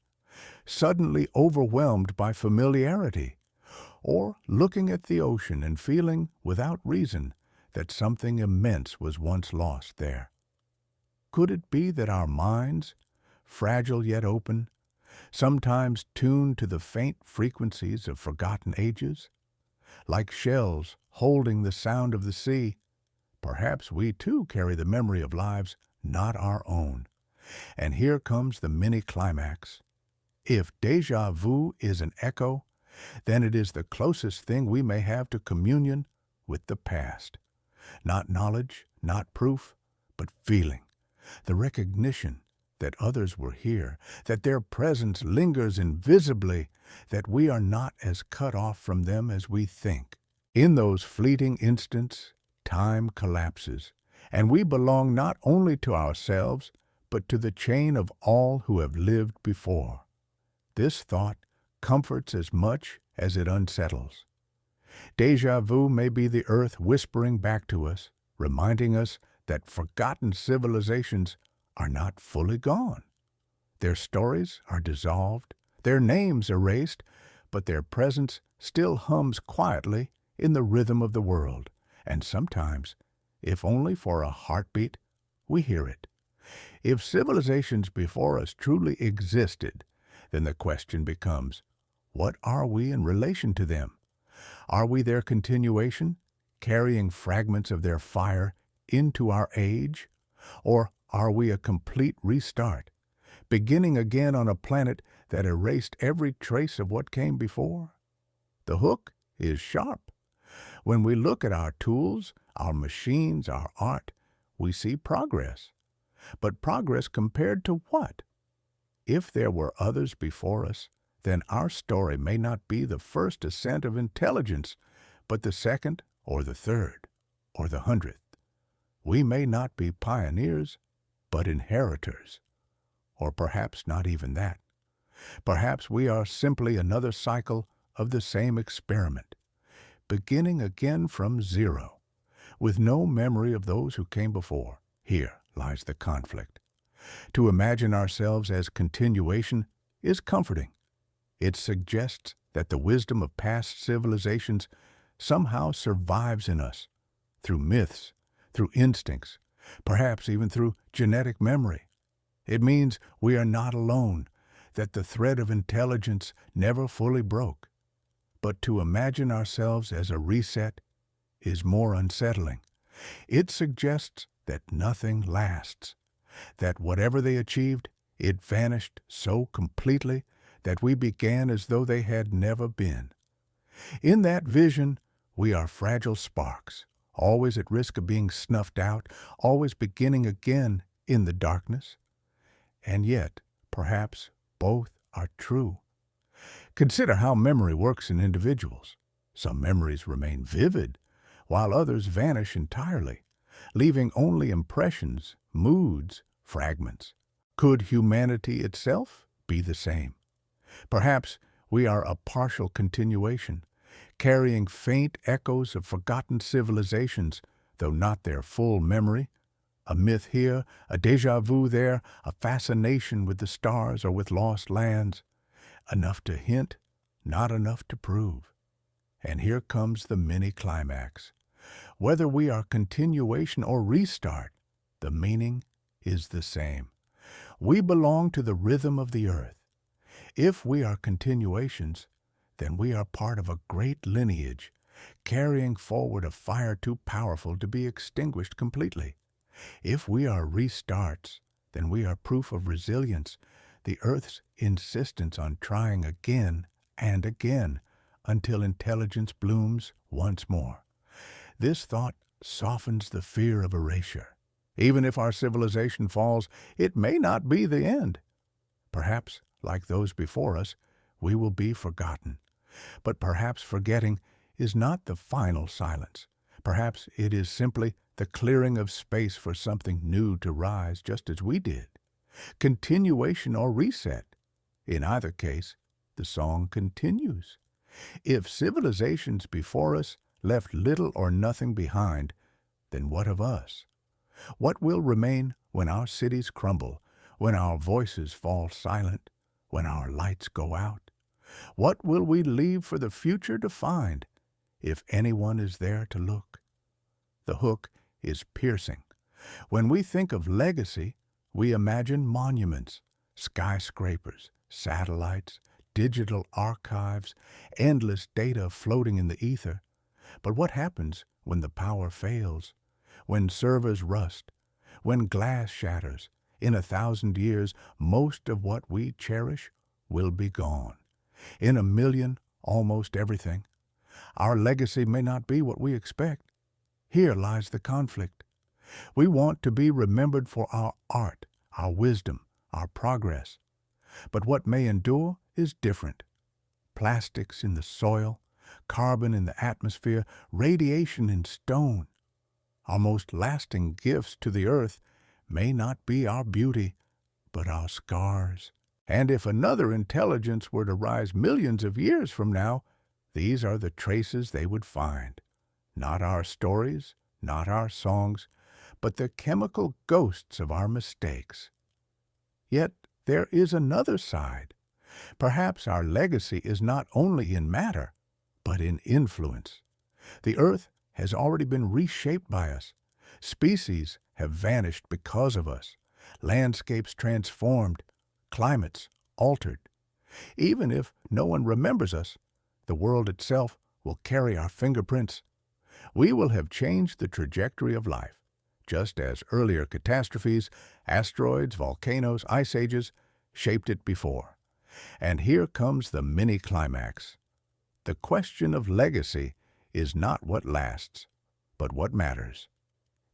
suddenly overwhelmed by familiarity, or looking at the ocean and feeling, without reason, that something immense was once lost there. Could it be that our minds, fragile yet open, sometimes tuned to the faint frequencies of forgotten ages, like shells holding the sound of the sea, perhaps we too carry the memory of lives not our own? And here comes the mini-climax. If déjà vu is an echo, then it is the closest thing we may have to communion with the past. Not knowledge, not proof, but feeling, the recognition that others were here, that their presence lingers invisibly, that we are not as cut off from them as we think. In those fleeting instants, time collapses, and we belong not only to ourselves, but to the chain of all who have lived before. This thought comforts as much as it unsettles. Déjà vu may be the earth whispering back to us, reminding us that forgotten civilizations are not fully gone. Their stories are dissolved, their names erased, but their presence still hums quietly in the rhythm of the world, and sometimes, if only for a heartbeat, we hear it. If civilizations before us truly existed, then the question becomes, what are we in relation to them? Are we their continuation, carrying fragments of their fire into our age? Or are we a complete restart, beginning again on a planet that erased every trace of what came before? The hook is sharp. When we look at our tools, our machines, our art, we see progress. But progress compared to what? If there were others before us, then our story may not be the first ascent of intelligence, but the second or the third or the 100th. We may not be pioneers, but inheritors. Or perhaps not even that. Perhaps we are simply another cycle of the same experiment, beginning again from zero, with no memory of those who came before. Here lies the conflict. To imagine ourselves as continuation is comforting. It suggests that the wisdom of past civilizations somehow survives in us, through myths, through instincts, perhaps even through genetic memory. It means we are not alone, that the thread of intelligence never fully broke. But to imagine ourselves as a reset is more unsettling. It suggests that nothing lasts, that whatever they achieved, it vanished so completely that we began as though they had never been. In that vision, we are fragile sparks, always at risk of being snuffed out, always beginning again in the darkness. And yet, perhaps both are true. Consider how memory works in individuals. Some memories remain vivid, while others vanish entirely, leaving only impressions, moods, fragments. Could humanity itself be the same? Perhaps we are a partial continuation, carrying faint echoes of forgotten civilizations, though not their full memory. A myth here, a déjà vu there, a fascination with the stars or with lost lands. Enough to hint, not enough to prove. And here comes the mini-climax. Whether we are continuation or restart, the meaning is the same. We belong to the rhythm of the earth. If we are continuations, then we are part of a great lineage, carrying forward a fire too powerful to be extinguished completely. If we are restarts, then we are proof of resilience, the earth's insistence on trying again and again until intelligence blooms once more. This thought softens the fear of erasure. Even if our civilization falls, it may not be the end. Perhaps, like those before us, we will be forgotten. But perhaps forgetting is not the final silence. Perhaps it is simply the clearing of space for something new to rise just as we did. Continuation or reset. In either case, the song continues. If civilizations before us left little or nothing behind, then what of us? What will remain when our cities crumble, when our voices fall silent, when our lights go out? What will we leave for the future to find, if anyone is there to look? The hook is piercing. When we think of legacy, we imagine monuments, skyscrapers, satellites, digital archives, endless data floating in the ether. But what happens when the power fails, when servers rust, when glass shatters? In 1,000 years, most of what we cherish will be gone. In 1,000,000, almost everything. Our legacy may not be what we expect. Here lies the conflict. We want to be remembered for our art, our wisdom, our progress. But what may endure is different. Plastics in the soil, carbon in the atmosphere, radiation in stone. Our most lasting gifts to the earth may not be our beauty, but our scars. And if another intelligence were to rise millions of years from now, these are the traces they would find. Not our stories, not our songs, but the chemical ghosts of our mistakes. Yet there is another side. Perhaps our legacy is not only in matter, but in influence. The earth has already been reshaped by us. Species have vanished because of us. Landscapes transformed, climates altered. Even if no one remembers us, the world itself will carry our fingerprints. We will have changed the trajectory of life, just as earlier catastrophes, asteroids, volcanoes, ice ages, shaped it before. And here comes the mini-climax. The question of legacy is not what lasts, but what matters.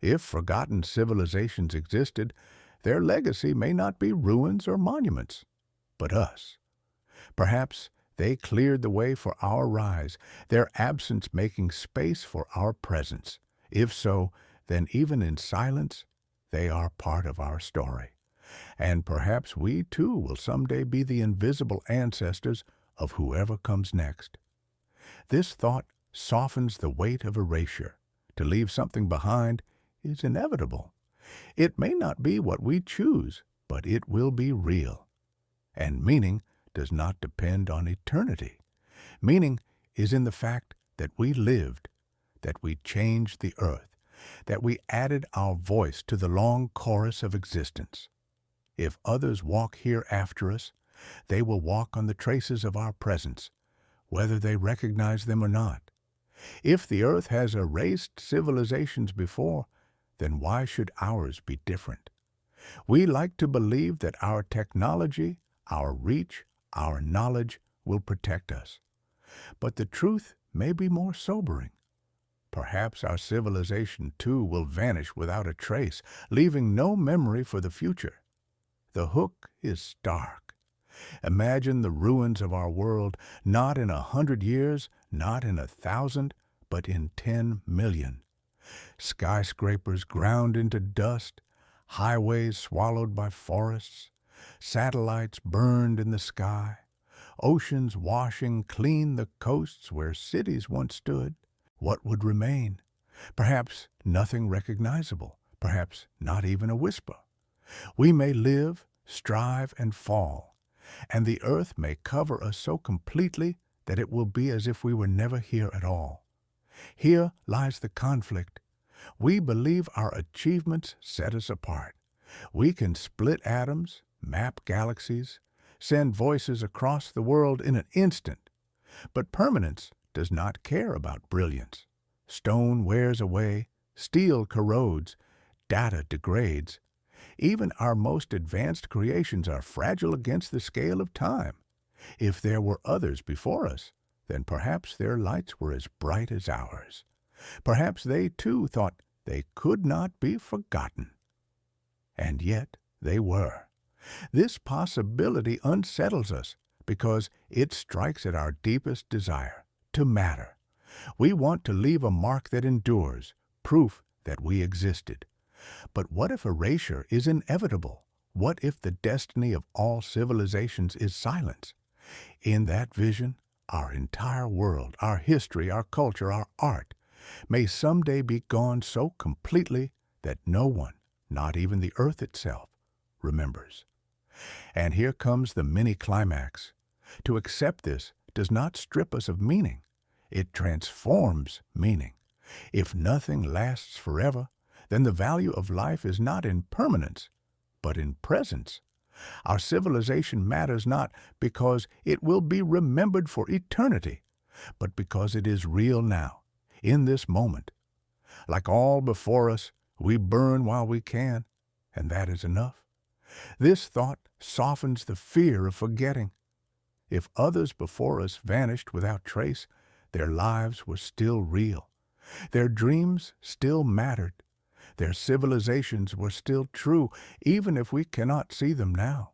If forgotten civilizations existed, their legacy may not be ruins or monuments, but us. Perhaps they cleared the way for our rise, their absence making space for our presence. If so, then even in silence, they are part of our story. And perhaps we too will someday be the invisible ancestors of whoever comes next. This thought softens the weight of erasure. To leave something behind is inevitable. It may not be what we choose, but it will be real. And meaning does not depend on eternity. Meaning is in the fact that we lived, that we changed the earth, that we added our voice to the long chorus of existence. If others walk here after us, they will walk on the traces of our presence, whether they recognize them or not. If the earth has erased civilizations before, then why should ours be different? We like to believe that our technology, our reach, our knowledge will protect us. But the truth may be more sobering. Perhaps our civilization, too, will vanish without a trace, leaving no memory for the future. The hook is stark. Imagine the ruins of our world, not in 100 years, not in 1,000, but in 10 million. Skyscrapers ground into dust, highways swallowed by forests, satellites burned in the sky, oceans washing clean the coasts where cities once stood. What would remain? Perhaps nothing recognizable, perhaps not even a whisper. We may live, strive, and fall, and the earth may cover us so completely that it will be as if we were never here at all. Here lies the conflict. We believe our achievements set us apart. We can split atoms, map galaxies, send voices across the world in an instant. But permanence does not care about brilliance. Stone wears away, steel corrodes, data degrades. Even our most advanced creations are fragile against the scale of time. If there were others before us, then perhaps their lights were as bright as ours. Perhaps they too thought they could not be forgotten. And yet they were. This possibility unsettles us because it strikes at our deepest desire, to matter. We want to leave a mark that endures, proof that we existed. But what if erasure is inevitable? What if the destiny of all civilizations is silence? In that vision, Our entire world, our history, our culture, our art, may someday be gone so completely that no one, not even the earth itself, remembers. And here comes the mini-climax. To accept this does not strip us of meaning. It transforms meaning. If nothing lasts forever, then the value of life is not in permanence, but in presence. Our civilization matters not because it will be remembered for eternity, but because it is real now, in this moment. Like all before us, we burn while we can, and that is enough. This thought softens the fear of forgetting. If others before us vanished without trace, their lives were still real. Their dreams still mattered. Their civilizations were still true, even if we cannot see them now.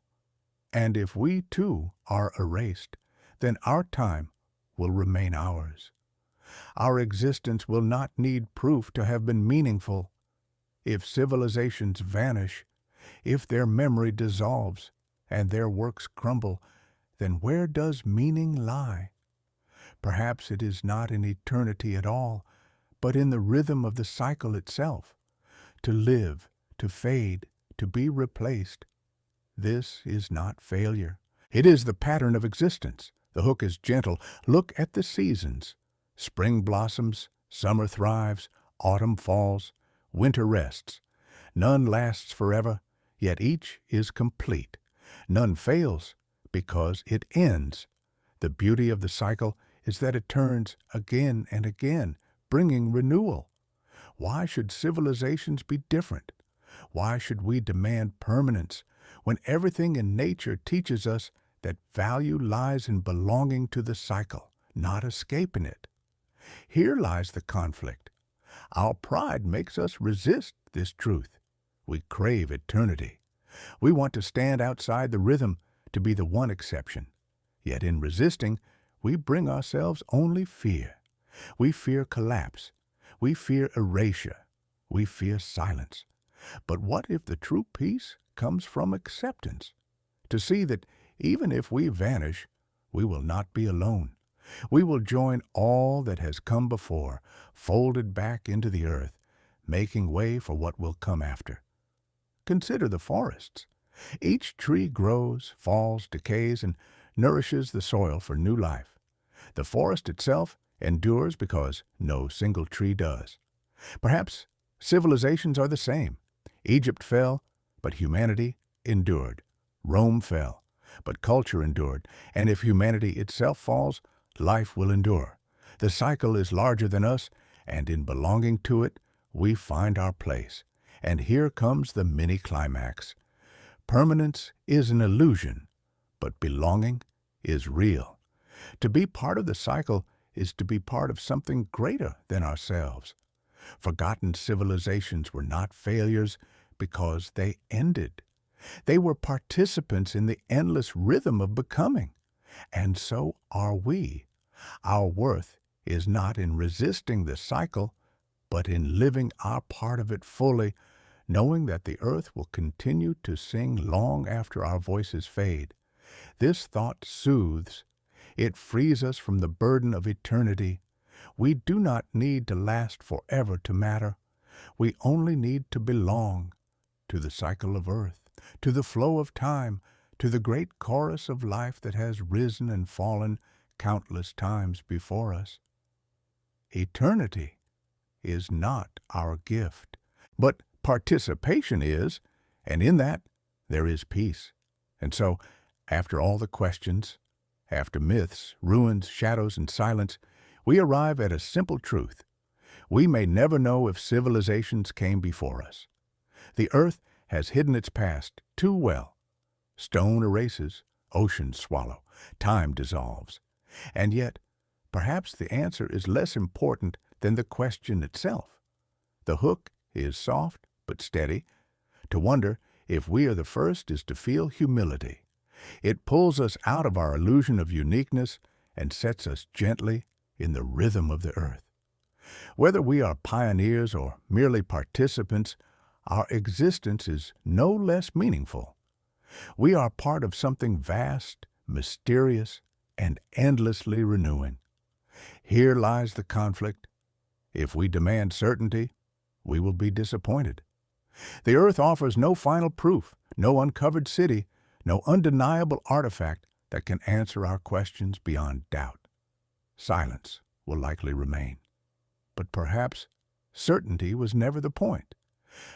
And if we too are erased, then our time will remain ours. Our existence will not need proof to have been meaningful. If civilizations vanish, if their memory dissolves and their works crumble, then where does meaning lie? Perhaps it is not in eternity at all, but in the rhythm of the cycle itself. To live, to fade, to be replaced. This is not failure. It is the pattern of existence. The hook is gentle. Look at the seasons. Spring blossoms, summer thrives, autumn falls, winter rests. None lasts forever, yet each is complete. None fails because it ends. The beauty of the cycle is that it turns again and again, bringing renewal. Why should civilizations be different? Why should we demand permanence when everything in nature teaches us that value lies in belonging to the cycle, not escaping it? Here lies the conflict. Our pride makes us resist this truth. We crave eternity. We want to stand outside the rhythm, to be the one exception. Yet in resisting, we bring ourselves only fear. We fear collapse. We fear erasure. We fear silence. But what if the true peace comes from acceptance? To see that even if we vanish, we will not be alone. We will join all that has come before, folded back into the earth, making way for what will come after. Consider the forests. Each tree grows, falls, decays, and nourishes the soil for new life. The forest itself endures because no single tree does. Perhaps civilizations are the same. Egypt fell, but humanity endured. Rome fell, but culture endured. And if humanity itself falls, life will endure. The cycle is larger than us, and in belonging to it, we find our place. And here comes the mini-climax. Permanence is an illusion, but belonging is real. To be part of the cycle is to be part of something greater than ourselves. Forgotten civilizations were not failures because they ended. They were participants in the endless rhythm of becoming. And so are we. Our worth is not in resisting the cycle, but in living our part of it fully, knowing that the earth will continue to sing long after our voices fade. This thought soothes. It frees us from the burden of eternity. We do not need to last forever to matter. We only need to belong to the cycle of earth, to the flow of time, to the great chorus of life that has risen and fallen countless times before us. Eternity is not our gift, but participation is, and in that there is peace. And so, after all the questions, after myths, ruins, shadows, and silence, we arrive at a simple truth. We may never know if civilizations came before us. The earth has hidden its past too well. Stone erases, oceans swallow, time dissolves. And yet, perhaps the answer is less important than the question itself. The hook is soft but steady. To wonder if we are the first is to feel humility. It pulls us out of our illusion of uniqueness and sets us gently in the rhythm of the earth. Whether we are pioneers or merely participants, our existence is no less meaningful. We are part of something vast, mysterious, and endlessly renewing. Here lies the conflict. If we demand certainty, we will be disappointed. The earth offers no final proof, no uncovered city, no undeniable artifact that can answer our questions beyond doubt. Silence will likely remain. But perhaps certainty was never the point.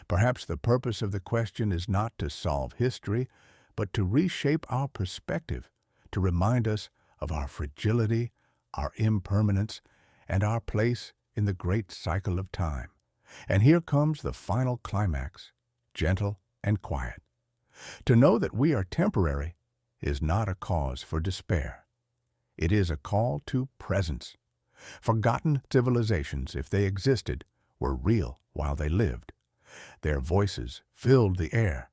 Perhaps the purpose of the question is not to solve history, but to reshape our perspective, to remind us of our fragility, our impermanence, and our place in the great cycle of time. And here comes the final climax, gentle and quiet. To know that we are temporary is not a cause for despair. It is a call to presence. Forgotten civilizations, if they existed, were real while they lived. Their voices filled the air.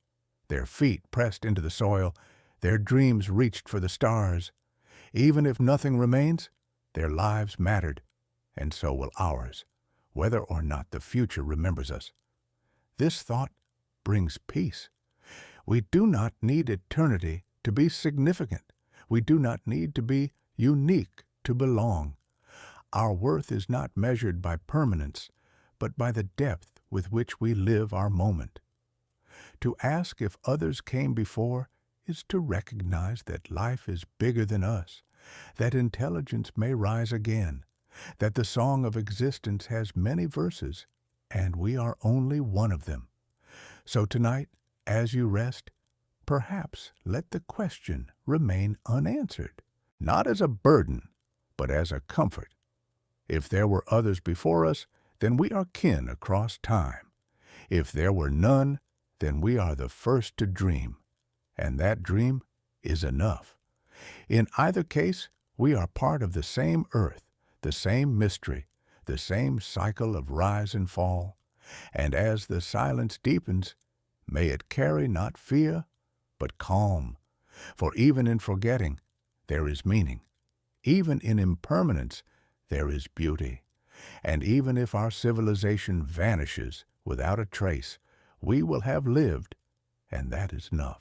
Their feet pressed into the soil. Their dreams reached for the stars. Even if nothing remains, their lives mattered, and so will ours, whether or not the future remembers us. This thought brings peace. We do not need eternity to be significant. We do not need to be unique to belong. Our worth is not measured by permanence, but by the depth with which we live our moment. To ask if others came before is to recognize that life is bigger than us, that intelligence may rise again, that the song of existence has many verses, and we are only one of them. So tonight, as you rest, perhaps let the question remain unanswered, not as a burden, but as a comfort. If there were others before us, then we are kin across time. If there were none, then we are the first to dream, and that dream is enough. In either case, we are part of the same earth, the same mystery, the same cycle of rise and fall, and as the silence deepens, may it carry not fear, but calm. For even in forgetting, there is meaning. Even in impermanence, there is beauty. And even if our civilization vanishes without a trace, we will have lived, and that is enough.